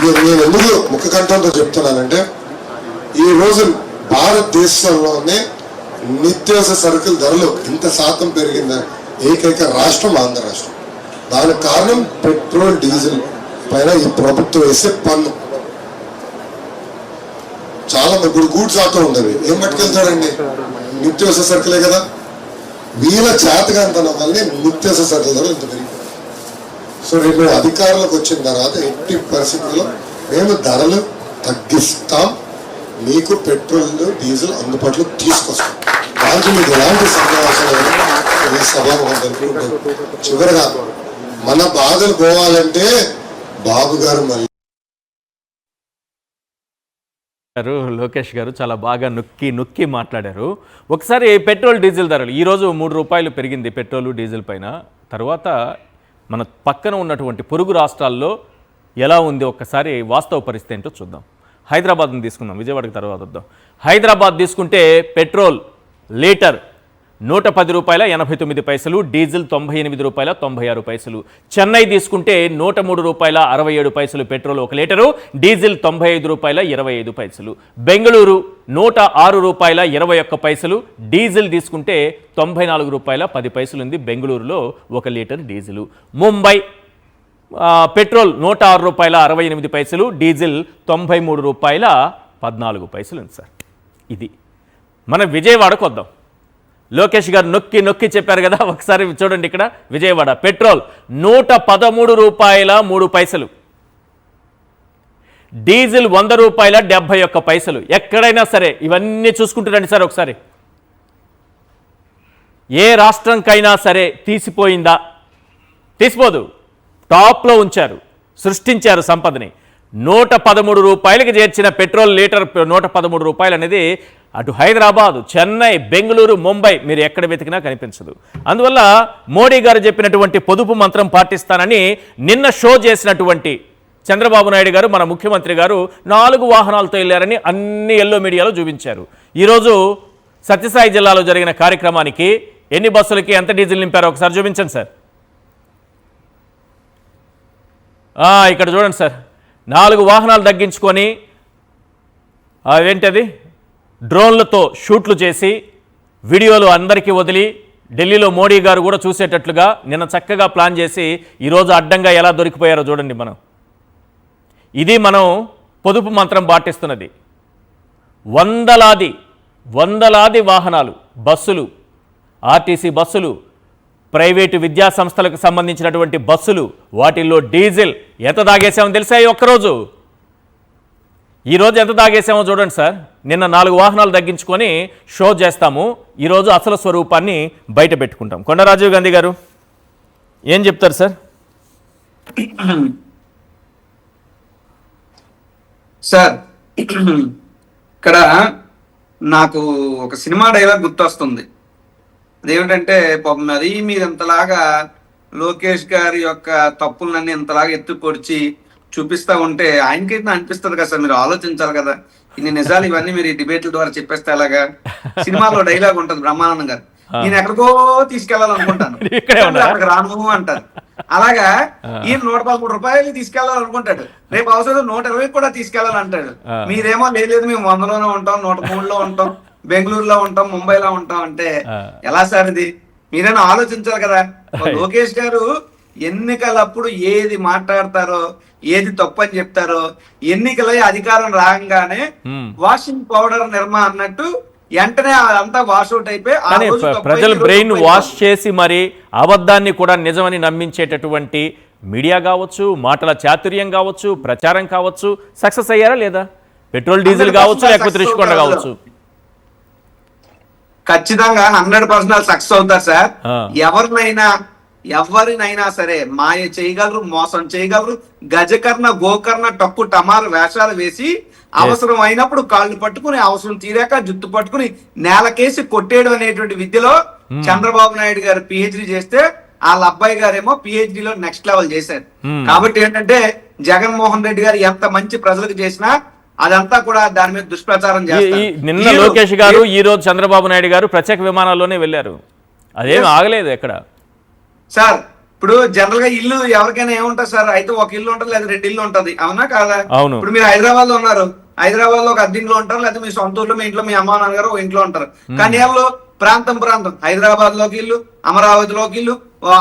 ఇది నేను ఎందుకు ముఖ కంఠంతో చెప్తున్నానంటే, ఈ రోజు భారతదేశంలోనే నిత్యావసర సరుకుల ధరలు ఇంత శాతం పెరిగింద ఏకైక రాష్ట్రం ఆంధ్ర రాష్ట్రం. దానికి కారణం పెట్రోల్ డీజిల్ పైన ఈ ప్రభుత్వం వేసే పన్ను. చాలా ఇప్పుడు గూడ్స్ ఆటో ఉండదు, ఏం పట్టుకెళ్తాడండి? నిత్యావసర సరుకులే కదా. వీళ్ళ చేతగాంతనం వల్లనే నిత్యావసర సరుకుల ధరలు ఇంత పెరిగింది. సో రేపు అధికారులకు వచ్చిన తర్వాత ఎట్టి పరిస్థితుల్లో మేము ధరలు తగ్గిస్తాం. మీకు పెట్రోల్ డీజిల్ అందుబాటులో తీసుకొస్తాం. దానికి మీకు ఎలాంటి సమావేశాలు ఈ సభాముఖం. చివరిగా మన బాధలు పోవాలంటే బాబు గారు మళ్ళీ లోకేష్ గారు చాలా బాగా నొక్కి మాట్లాడారు. ఒకసారి పెట్రోల్ డీజిల్ ధరలు ఈరోజు 3 రూపాయలు పెరిగింది పెట్రోల్ డీజిల్ పైన. తర్వాత మన పక్కన ఉన్నటువంటి పొరుగు రాష్ట్రాల్లో ఎలా ఉంది ఒక్కసారి వాస్తవ పరిస్థితి ఏంటో చూద్దాం. హైదరాబాద్ని తీసుకుందాం, విజయవాడకి తర్వాత వద్దాం. హైదరాబాద్ తీసుకుంటే పెట్రోల్ లీటర్ 110 రూపాయల 89 పైసలు, డీజిల్ 98 రూపాయల 96 పైసలు. చెన్నై తీసుకుంటే 103 రూపాయల 67 పైసలు పెట్రోల్ 1 లీటరు, డీజిల్ 95 రూపాయల 25 పైసలు. బెంగళూరు 106 రూపాయల 21 పైసలు, డీజిల్ తీసుకుంటే 94 రూపాయల 10 పైసలు ఉంది బెంగళూరులో 1 లీటర్ డీజిలు. ముంబై పెట్రోల్ 106 రూపాయల 68 పైసలు, డీజిల్ 93 రూపాయల 14 పైసలు ఉంది సార్. ఇది మన విజయవాడకు వద్దాం. లోకేష్ గారు నొక్కి చెప్పారు కదా, ఒకసారి చూడండి. ఇక్కడ విజయవాడ పెట్రోల్ 113 రూపాయల 3 పైసలు, డీజిల్ 100 రూపాయల 71 పైసలు. ఎక్కడైనా సరే ఇవన్నీ చూసుకుంటారండి సార్ ఒకసారి. ఏ రాష్ట్రంకైనా సరే తీసిపోయిందా? తీసిపోదు. టాప్లో ఉంచారు, సృష్టించారు సంపదని. 113 రూపాయలకి చేర్చిన పెట్రోల్ లీటర్ 113 రూపాయలు అనేది అటు హైదరాబాదు, చెన్నై, బెంగళూరు, ముంబై మీరు ఎక్కడ వెతికినా కనిపించదు. అందువల్ల మోడీ గారు చెప్పినటువంటి పొదుపు మంత్రం పాటిస్తానని నిన్న షో చేసినటువంటి చంద్రబాబు నాయుడు గారు, మన ముఖ్యమంత్రి గారు 4 వాహనాలతో వెళ్ళారని అన్ని ఎల్లో మీడియాలో చూపించారు. ఈరోజు సత్యసాయి జిల్లాలో జరిగిన కార్యక్రమానికి ఎన్ని బస్సులకి ఎంత డీజిల్ నింపారో ఒకసారి చూపించండి సార్. ఇక్కడ చూడండి సార్, 4 వాహనాలు తగ్గించుకొని అవేంటది డ్రోన్లతో షూట్లు చేసి వీడియోలు అందరికీ వదిలి ఢిల్లీలో మోడీ గారు కూడా చూసేటట్లుగా నిన్న చక్కగా ప్లాన్ చేసి ఈరోజు అడ్డంగా ఎలా దొరికిపోయారో చూడండి. ఇది మనం పొదుపు మంత్రం పాటిస్తున్నది. వందలాది వాహనాలు, బస్సులు, ఆర్టీసీ బస్సులు, ప్రైవేటు విద్యా సంస్థలకు సంబంధించినటువంటి బస్సులు, వాటిల్లో డీజిల్ ఎంత తాగేసామో తెలుసా? ఒక్కరోజు ఈరోజు ఎంత తాగేసామో చూడండి సార్. నిన్న 4 వాహనాలు తగ్గించుకొని షో చేస్తాము, ఈరోజు అసలు స్వరూపాన్ని బయట పెట్టుకుంటాం. కొండ రాజీవ్ గాంధీ గారు ఏం చెప్తారు సార్? సార్ ఇక్కడ నాకు ఒక సినిమా డైలాగ్ గుర్తొస్తుంది. అదేమిటంటే, పాపం అది మీరు ఇంతలాగా లోకేష్ గారి యొక్క తప్పులన్నీ ఇంతలాగా ఎత్తుకొడిచి చూపిస్తా ఉంటే ఆయనకైతే అనిపిస్తుంది కదా సార్, మీరు ఆలోచించాలి కదా. ఇన్ని నిజాలు ఇవన్నీ మీరు ఈ డిబేట్ల ద్వారా చెప్పేస్తే అలాగా. సినిమాలో డైలాగ్ ఉంటుంది బ్రహ్మానందం గారు, నేను ఎక్కడికో తీసుకెళ్లాలనుకుంటాను, అక్కడికి రాను అంటారు. అలాగా ఈయన 113 రూపాయలు తీసుకెళ్లాలనుకుంటాడు, రేపు అవసరం 120 కూడా తీసుకెళ్లాలంటాడు. మీరేమో లేదు మేము 100లోనే ఉంటాం, 103లో ఉంటాం, బెంగళూరులో ఉంటాం, ముంబైలో ఉంటాం అంటే ఎలా సార్ ఇది? మీరైనా ఆలోచించాలి కదా. లోకేష్ గారు ఎన్నికలప్పుడు ఏది మాట్లాడతారో, ఏది తప్పని చెప్తారో, ఎన్నికలై అధికారం రాగానే వాషింగ్ పౌడర్ నిర్మా అన్నట్టు వెంటనే అంతా వాష్అవుట్ అయిపోయి ప్రజలు బ్రెయిన్ వాష్ చేసి మరి అబద్ధాన్ని కూడా నిజమని నమ్మించేటటువంటి మీడియా కావచ్చు, మాటల చాతుర్యం కావచ్చు, ప్రచారం కావచ్చు, సక్సెస్ అయ్యారా లేదా? పెట్రోల్ డీజిల్ కావచ్చు, లేకపోతే రిషికొండ కావచ్చు, ఖచ్చితంగా 100% సక్సెస్ అవుతారు సార్. ఎవరినైనా సరే మాయ చేయగలరు, మోసం చేయగలరు, గజకర్ణ గోకర్ణ టక్కు టమారు వేషాలు వేసి అవసరం అయినప్పుడు కాళ్ళు పట్టుకుని, అవసరం తీరాక జుట్టు పట్టుకుని నేలకేసి కొట్టేయడం అనేటువంటి విద్యలో చంద్రబాబు నాయుడు గారు పిహెచ్డి చేస్తే వాళ్ళ అబ్బాయి గారేమో పిహెచ్డిలో నెక్స్ట్ లెవెల్ చేశారు. కాబట్టి ఏంటంటే జగన్మోహన్ రెడ్డి గారు ఎంత మంచి ప్రజలకు చేసినా అదంతా కూడా దాని మీద దుష్ప్రచారం చేస్తారు. నిన్న లోకేష్ గారు, ఈ రోజు చంద్రబాబు నాయుడు గారు ప్రత్యేక విమానాల్లోనే వెళ్ళారు, అదేం ఆగలేదు ఎక్కడ. సార్ ఇప్పుడు జనరల్ గా ఇల్లు ఎవరికైనా ఏముంటది సార్, అయితే ఒక ఇల్లు ఉంటుంది లేదా 2 ఇల్లు ఉంటది, అవునా కాదా? అవును. ఇప్పుడు మీరు హైదరాబాద్ లో ఉన్నారు, హైదరాబాద్ లో ఒక అద్దె ఇంట్లో ఉంటారు, లేదా మీ సొంత ఊర్లో మీ ఇంట్లో మీ అమ్మా నాన్నగారు ఒక ఇంట్లో ఉంటారు. కానీ ఎవరు ప్రాంతం హైదరాబాద్ లోకి ఇల్లు, అమరావతిలోకి ఇల్లు,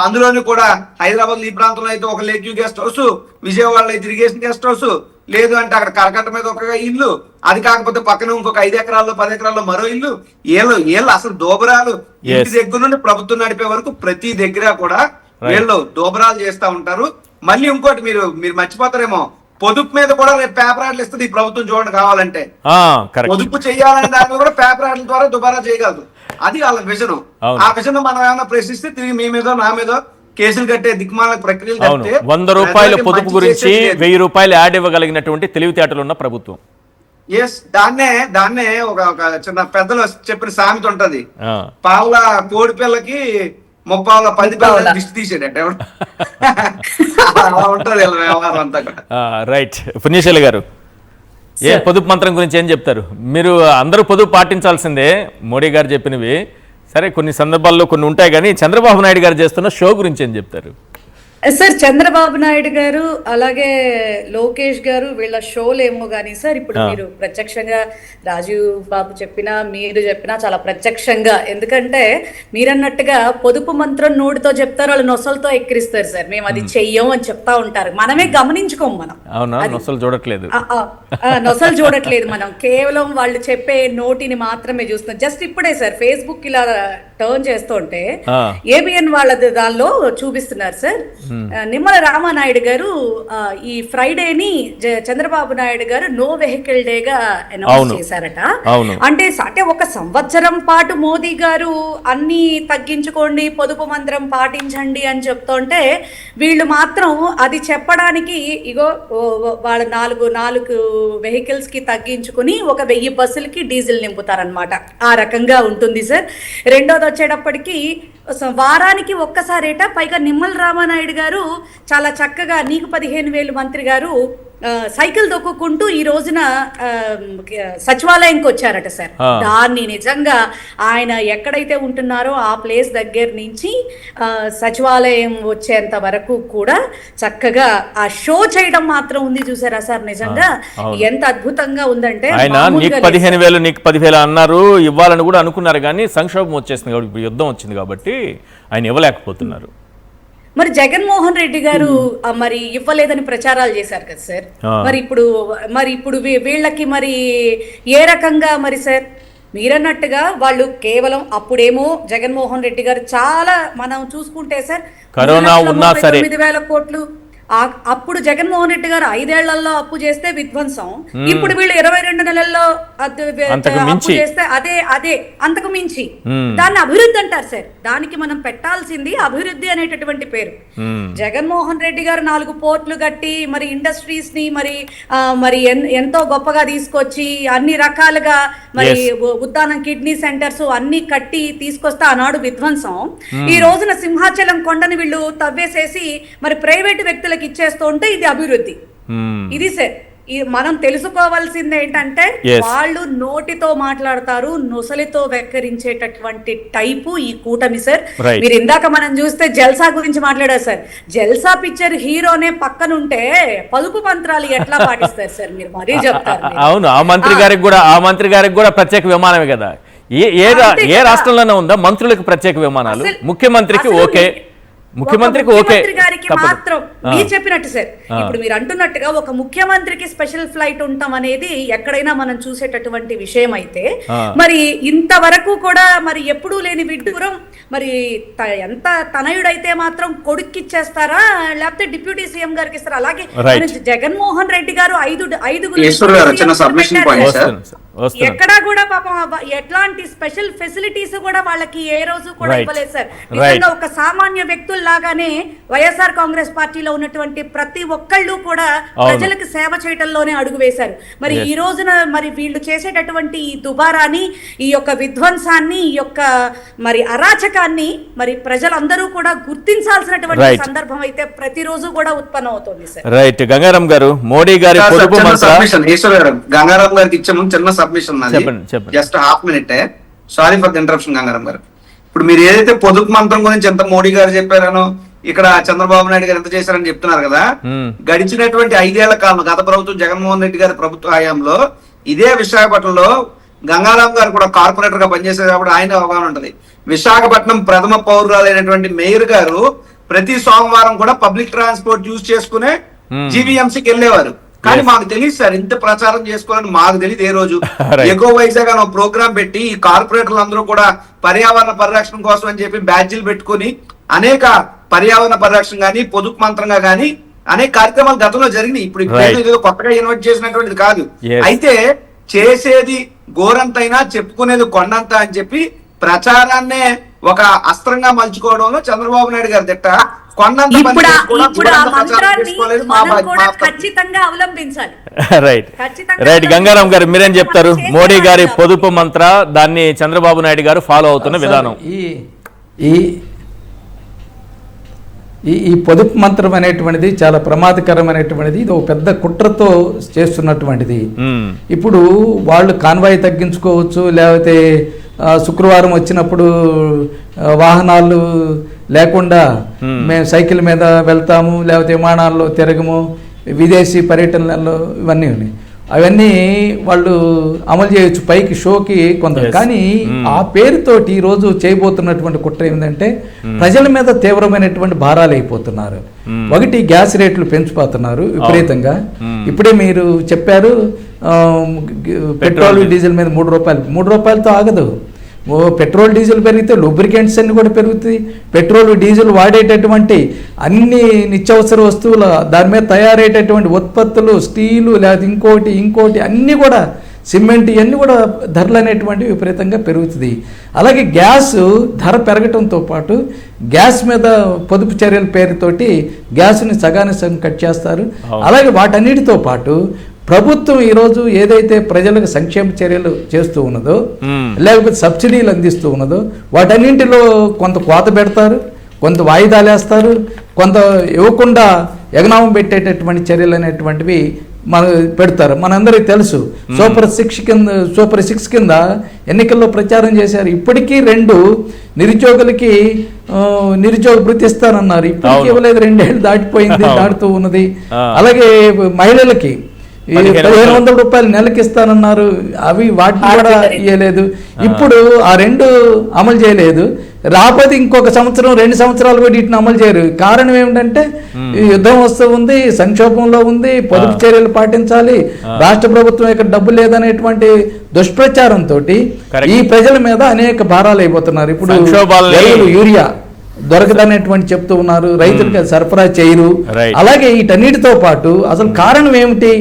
అందులోని కూడా హైదరాబాద్ ఈ ప్రాంతంలో అయితే ఒక లేక్ వ్యూ గెస్ట్ హౌస్, విజయవాడలో అయితే ఇరిగేషన్ గెస్ట్ హౌస్, లేదు అంటే అక్కడ కరకట్ట మీద ఒక ఇల్లు, అది కాకపోతే పక్కన ఇంకొక 5 ఎకరాల్లో 10 ఎకరాల్లో మరో ఇల్లు. ఏళ్ళు అసలు దోబరాలు ఇంటి దగ్గర నుండి ప్రభుత్వం నడిపే వరకు ప్రతి దగ్గర కూడా వీళ్ళు దోబరాలు చేస్తా ఉంటారు. మళ్ళీ ఇంకోటి మీరు మర్చిపోతారేమో, పొదుపు మీద కూడా రేపు పేపర్ యాడ్లు ఇస్తుంది ఈ ప్రభుత్వం, చూడండి కావాలంటే. కరెక్ట్. పొదుపు చేయాలనే దాని మీద కూడా పేపర్ యాడ్ల ద్వారా దుబారా చేయగలదు. అది వాళ్ళ విజన్. ఆ విజన్ మనం ఏమైనా ప్రశ్నిస్తే తిరిగి మీ మీద నా మీద కేసులు కట్టే దిక్మాల ప్రక్రియలు కట్టే 100 రూపాయల పొదుపు గురించి 1000 రూపాయలు యాడ్ ఇవ్వగలిగినటువంటి తెలివితేటలు ఉన్న ప్రభుత్వం. ఎస్, దాన్నే ఒక చిన్న పెద్దలు చెప్పిన సామెత ఉంటది, పావుల కోడి పిల్లకి 30 10 పిల్లలు దిష్టి తీసేటట్టు అలా ఉంటది వ్యవహారం అంతా కూడా. రైట్. పుణ్యశైలి గారు, ఏ పొదుపు మంత్రం గురించి ఏం చెప్తారు? మీరు అందరూ పొదుపు పాటించాల్సిందే, మోడీ గారు చెప్పినవి సరే, కొన్ని సందర్భాల్లో కొన్ని ఉంటాయి, కానీ చంద్రబాబు నాయుడు గారు చేస్తున్న షో గురించి ఏం చెప్తారు? సార్, చంద్రబాబు నాయుడు గారు అలాగే లోకేష్ గారు వీళ్ళ షోలేమో కానీ సార్, ఇప్పుడు మీరు ప్రత్యక్షంగా రాజీవ్ బాబు చెప్పినా మీరు చెప్పినా చాలా ప్రత్యక్షంగా, ఎందుకంటే మీరన్నట్టుగా పొదుపు మంత్రం నోటితో చెప్తారు, వాళ్ళు నొసలతో ఎక్కిరిస్తారు సార్. మేము అది చెయ్యం అని చెప్తా ఉంటారు, మనమే గమనించుకోం. మనం నొసలు చూడట్లేదు, నొసలు చూడట్లేదు, మనం కేవలం వాళ్ళు చెప్పే నోటిని మాత్రమే చూస్తున్నాం. జస్ట్ ఇప్పుడే సార్ ఫేస్బుక్ ఇలా టర్న్ చేస్తుంటే ఏబిఎన్ వాళ్ళ దానిలో చూపిస్తున్నారు సార్, నిమ్మల రామానాయుడు గారు ఈ ఫ్రైడేని చంద్రబాబు నాయుడు గారు నో వెహికల్ డేగా అనౌన్స్ చేశారట. అంటే ఒక సంవత్సరం పాటు మోదీ గారు అన్ని తగ్గించుకోండి, పొదుపు మంత్రం పాటించండి అని చెప్తుంటే వీళ్ళు మాత్రం అది చెప్పడానికి ఇగో వాళ్ళ 4 వెహికల్స్ కి తగ్గించుకుని 1000 బస్సులకి డీజిల్ నింపుతారనమాట. ఆ రకంగా ఉంటుంది సార్. రెండోది వచ్చేటప్పటికి వారానికి ఒక్కసారేట, పైగా నిమ్మల రామానాయుడు గారు చాలా చక్కగా నీకు 15,000 మంత్రి గారు సైకిల్ దొక్కుంటూ ఈ రోజున సచివాలయంకి వచ్చారట సార్. దాన్ని నిజంగా ఆయన ఎక్కడైతే ఉంటున్నారో ఆ ప్లేస్ దగ్గర నుంచి సచివాలయం వచ్చేంత వరకు కూడా చక్కగా ఆ షో చేయడం మాత్రం ఉంది, చూసారా సార్? నిజంగా ఎంత అద్భుతంగా ఉందంటే, ఆయన నీకు 15,000 నీకు 10,000 అన్నారు, ఇవ్వాలని కూడా అనుకున్నారు, కానీ సంక్షోభం వచ్చేసింది కాబట్టి, ఇప్పుడు యుద్ధం వచ్చింది కాబట్టి ఆయన ఇవ్వలేకపోతున్నారు. మరి జగన్మోహన్ రెడ్డి గారు మరి ఇవ్వలేదని ప్రచారాలు చేశారు కదా సార్. మరి ఇప్పుడు వీళ్ళకి మరి ఏ రకంగా మరి సార్ మీరన్నట్టుగా వాళ్ళు కేవలం అప్పుడేమో జగన్మోహన్ రెడ్డి గారు చాలా మనం చూసుకుంటే సార్ కరోనా ఉన్నా సరే 9,000 కోట్లు అప్పుడు జగన్మోహన్ రెడ్డి గారు 5 ఏళ్లలో అప్పు చేస్తే విధ్వంసం, ఇప్పుడు వీళ్ళు 22 నెలల్లో అప్పు చేస్తే అదే అంతకు మించి దాన్ని అభివృద్ధి అంటారు సార్. దానికి మనం పెట్టాల్సింది అభివృద్ధి అనేటటువంటి పేరు. జగన్మోహన్ రెడ్డి గారు 4 పోర్ట్లు కట్టి మరి ఇండస్ట్రీస్ ని మరి ఎంతో గొప్పగా తీసుకొచ్చి అన్ని రకాలుగా మరి ఉద్దానం కిడ్నీ సెంటర్స్ అన్ని కట్టి తీసుకొస్తే ఆనాడు విధ్వంసం. ఈ రోజున సింహాచలం కొండని వీళ్ళు తవ్వేసేసి మరి ప్రైవేటు వ్యక్తులకు ఇచ్చేస్తూ ఉంటే ఇది అభివృద్ధి. ఇది సార్ మనం తెలుసుకోవాల్సింది ఏంటంటే, వాళ్ళు నోటితో మాట్లాడతారు, నొసలితో వెక్కరించేటటువంటి టైపు ఈ కూటమి సార్. మీరు ఇందాక మనం చూస్తే జల్సా గురించి మాట్లాడారు సార్. జల్సా పిక్చర్ హీరోనే పక్కనుంటే పొదుపు మంత్రాలు ఎట్లా పాటిస్తారు సార్? మీరు మరీ చెప్తారు. అవును, ఆ మంత్రి గారికి కూడా ప్రత్యేక విమానమే కదా. ఏ రాష్ట్రంలోనే ఉందా మంత్రులకు ప్రత్యేక విమానాలు? ముఖ్యమంత్రికి ఓకే, ముఖ్యమంత్రికి గారికి మాత్రం మీరు చెప్పినట్టు సార్, ఇప్పుడు మీరు అంటున్నట్టుగా ఒక ముఖ్యమంత్రికి స్పెషల్ ఫ్లైట్ ఉండటం అనేది ఎక్కడైనా మనం చూసేటటువంటి విషయం అయితే, మరి ఇంతవరకు కూడా మరి ఎప్పుడూ లేని విడ్డూరం. మరి ఎంత తనయుడైతే మాత్రం కొడుక్కిచ్చేస్తారా, లేకపోతే డిప్యూటీ సీఎం గారికి ఇస్తారా? అలాగే జగన్మోహన్ రెడ్డి గారు 5 ఎక్కడా కూడా పాపం ఎట్లాంటి స్పెషల్ ఫెసిలిటీస్ కూడా వాళ్ళకి ఏ రోజు కూడా ఇవ్వలేదు సార్. నిజంగా ఒక సామాన్య వ్యక్తుల లాగానే వైఎస్ఆర్ కాంగ్రెస్ పార్టీలో ఉన్నటువంటి ప్రతి ఒక్కళ్ళు కూడా ప్రజలకు సేవ చేయటంలోనే అడుగు వేశారు. మరి ఈ రోజున మరి వీళ్ళు చేసేటటువంటి ఈ దుబారాన్ని, ఈ యొక్క విధ్వంసాన్ని, ఈ యొక్క మరి అరాచకాన్ని మరి ప్రజలందరూ కూడా గుర్తించాల్సినటువంటి సందర్భం అయితే ప్రతిరోజు కూడా ఉత్పన్నం అవుతుంది సార్. రైట్. గంగారాం గారు, మోడీ గారి గంగారాం గారికి ఇచ్చే ముందు చిన్న submission just half minute. Sorry for the interruption Gangaram గారు. ఇప్పుడు మీరు ఏదైతే పొదుపు మంత్రం గురించి ఎంత మోడీ గారు చెప్పారనో, ఇక్కడ చంద్రబాబు నాయుడు గారు ఎంత చేశారని చెప్తున్నారు కదా, గడిచినటువంటి 5 ఏళ్ల కాలం గత ప్రభుత్వం జగన్మోహన్ రెడ్డి గారి ప్రభుత్వ హయాంలో ఇదే విశాఖపట్నంలో గంగారాం గారు కూడా కార్పొరేటర్ గా పనిచేశారు కాబట్టి ఆయన అవగాహన ఉంటది. విశాఖపట్నం ప్రథమ పౌరురాలైనటువంటి మేయర్ గారు ప్రతి సోమవారం కూడా పబ్లిక్ ట్రాన్స్పోర్ట్ యూజ్ చేసుకునే జీవీఎంసీకి వెళ్ళేవారు. కానీ మాకు తెలియదు సార్, ఇంత ప్రచారం చేసుకోవాలని మాకు తెలియదు. ఏ రోజు ఎకో వైజాగ్ అని ఒక ప్రోగ్రామ్ పెట్టి ఈ కార్పొరేటర్లు అందరూ కూడా పర్యావరణ పరిరక్షణ కోసం అని చెప్పి బ్యాడ్జీలు పెట్టుకుని అనేక పర్యావరణ పరిరక్షణ గానీ పొదుపు మంత్రంగా గానీ అనేక కార్యక్రమాలు గతంలో జరిగినాయి. ఇప్పుడు Right. ఏదో కొత్తగా ఇన్వైట్ చేసినటువంటిది కాదు. Yes. అయితే చేసేది గోరంతైనా చెప్పుకునేది కొండంత అని చెప్పి ప్రచారాన్నే ఒక అస్త్రంగా మలుచుకోవడంలో చంద్రబాబు నాయుడు గారి దిట్ట. కొండంత పని ఇప్పుడు చేసుకోవడం, ఇప్పుడు ఆ గోరంత ప్రచారం మంత్రాన్ని చేసుకోలేదు. మనం కూడా ఖచ్చితంగా అవలంబించాలి. రైట్ ఖచ్చితంగా రైట్ గంగారాం గారు మీరేం చెప్తారు? చేసే మోడీ గారి వాళ్ళు పొదుపు మంత్ర, దాన్ని చంద్రబాబు నాయుడు గారు ఫాలో అవుతున్న విధానం. ఈ పొదుపు మంత్రం అనేటువంటిది చాలా ప్రమాదకరమైనటువంటిది. ఇది ఒక పెద్ద కుట్రతో చేస్తున్నటువంటిది. ఇప్పుడు వాళ్ళు కాన్వాయ్ తగ్గించుకోవచ్చు, లేకపోతే శుక్రవారం వచ్చినప్పుడు వాహనాలు లేకుండా మేము సైకిల్ మీద వెళ్తాము, లేకపోతే విమానాల్లో తిరగము, విదేశీ పర్యటనలలో ఇవన్నీ ఉన్నాయి. అవన్నీ వాళ్ళు అమలు చేయొచ్చు పైకి షోకి కొంత. కానీ ఆ పేరుతోటి ఈరోజు చేయబోతున్నటువంటి కుట్ర ఏంటంటే ప్రజల మీద తీవ్రమైనటువంటి భారాలు అయిపోతున్నారు. ఒకటి గ్యాస్ రేట్లు పెంచిపోతున్నారు విపరీతంగా. ఇప్పుడే మీరు చెప్పారు పెట్రోల్ డీజిల్ మీద 3 రూపాయలు. 3 రూపాయలతో ఆగదు. పెట్రోల్ డీజిల్ పెరిగితే లూబ్రికెంట్స్ అన్ని కూడా పెరుగుతాయి. పెట్రోల్ డీజిల్ వాడేటటువంటి అన్ని నిత్యావసర వస్తువుల దాని మీద తయారయ్యేటటువంటి ఉత్పత్తులు, స్టీలు, లేదా ఇంకోటి అన్నీ కూడా, సిమెంట్, ఇవన్నీ కూడా ధరలు అనేటువంటివి విపరీతంగా పెరుగుతుంది. అలాగే గ్యాస్ ధర పెరగటంతో పాటు గ్యాస్ మీద పొదుపు చర్యల పేరుతోటి గ్యాస్ని సగానికి సగం కట్ చేస్తారు. అలాగే వాటన్నిటితో పాటు ప్రభుత్వం ఈరోజు ఏదైతే ప్రజలకు సంక్షేమ చర్యలు చేస్తూ ఉన్నదో, లేకపోతే సబ్సిడీలు అందిస్తూ ఉన్నదో, వాటన్నింటిలో కొంత కోత పెడతారు, కొంత వాయిదాలు వేస్తారు, కొంత ఇవ్వకుండా ఎగనామం పెట్టేటటువంటి చర్యలు అనేటువంటివి పెడతారు. మనందరికీ తెలుసు. సూపర్ 6 కింద ఎన్నికల్లో ప్రచారం చేశారు. ఇప్పటికీ 2 నిరుద్యోగులకి నిరుద్యోగ భృతి ఇస్తానన్నారు. ఇప్పటికీ ఇవ్వలేదు. 2 ఏళ్ళు దాటిపోయింది, దాటుతూ ఉన్నది. అలాగే మహిళలకి 1500 రూపాయలు నెలకి ఇస్తానన్నారు. వాటిని కూడా ఇవ్వలేదు. ఇప్పుడు ఆ 2 అమలు చేయలేదు. రాకపోతే ఇంకొక సంవత్సరం 2 సంవత్సరాలు కూడా వీటిని అమలు చేయరు. కారణం ఏమిటంటే యుద్ధం వస్తూ ఉంది, సంక్షోభంలో ఉంది, పొదుపు చర్యలు పాటించాలి, రాష్ట్ర ప్రభుత్వం ఇక్కడ డబ్బు లేదనేటువంటి దుష్ప్రచారంతో ఈ ప్రజల మీద అనేక భారాలు అయిపోతున్నారు. ఇప్పుడు యూరియా దొరకదనేటువంటి చెప్తూ ఉన్నారు, రైతులకు సరఫరా చేయరు. అలాగే వీటన్నిటితో పాటు అసలు కారణం ఏమిటి,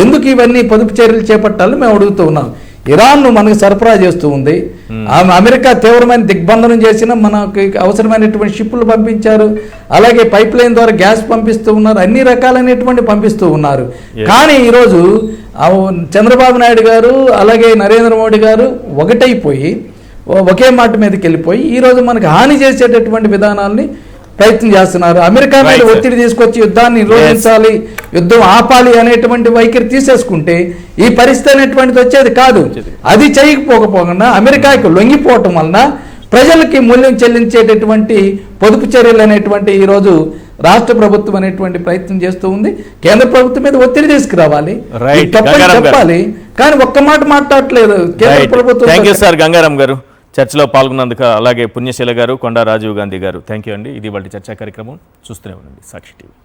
ఎందుకు ఇవన్నీ పొదుపు చర్యలు చేపట్టాలని మేము అడుగుతూ ఉన్నాం. ఇరాన్ మనకు సరఫరా చేస్తూ ఉంది. అమెరికా తీవ్రమైన దిగ్బంధనం చేసిన మనకు అవసరమైనటువంటి షిప్పులు పంపించారు. అలాగే పైప్ లైన్ ద్వారా గ్యాస్ పంపిస్తూ ఉన్నారు. అన్ని రకాలైనటువంటి పంపిస్తూ ఉన్నారు. కానీ ఈరోజు చంద్రబాబు నాయుడు గారు అలాగే నరేంద్ర మోడీ గారు ఒకటైపోయి ఒకే మాట మీదకి వెళ్ళిపోయి ఈరోజు మనకు హాని చేసేటటువంటి విధానాల్ని ప్రయత్నం చేస్తున్నారు. అమెరికా మీద ఒత్తిడి తీసుకొచ్చి యుద్ధాన్ని నిరోధించాలి, యుద్ధం ఆపాలి అనేటువంటి వైఖరి తీసేసుకుంటే ఈ పరిస్థితి అనేటువంటిది వచ్చేది కాదు. అది చేయకపోకుండా అమెరికాకి లొంగిపోవటం వలన ప్రజలకి మూల్యం చెల్లించేటటువంటి పొదుపు చర్యలు అనేటువంటి ఈరోజు రాష్ట్ర ప్రభుత్వం అనేటువంటి ప్రయత్నం చేస్తూ ఉంది. కేంద్ర ప్రభుత్వం మీద ఒత్తిడి తీసుకురావాలి, తప్పని చెప్పాలి. కానీ ఒక్క మాట మాట్లాడట్లేదు కేంద్ర ప్రభుత్వం. థ్యాంక్ యూ సార్ గంగారాం గారు చర్చలో పాల్గొన్నందుకు. అలాగే పుణ్యశీల గారు, కొండా రాజీవ్ గాంధీ గారు, థ్యాంక్ యూ అండి. ఇది వాళ్ళ చర్చా కార్యక్రమం. చూస్తూనే ఉండండి సాక్షి టీవీ.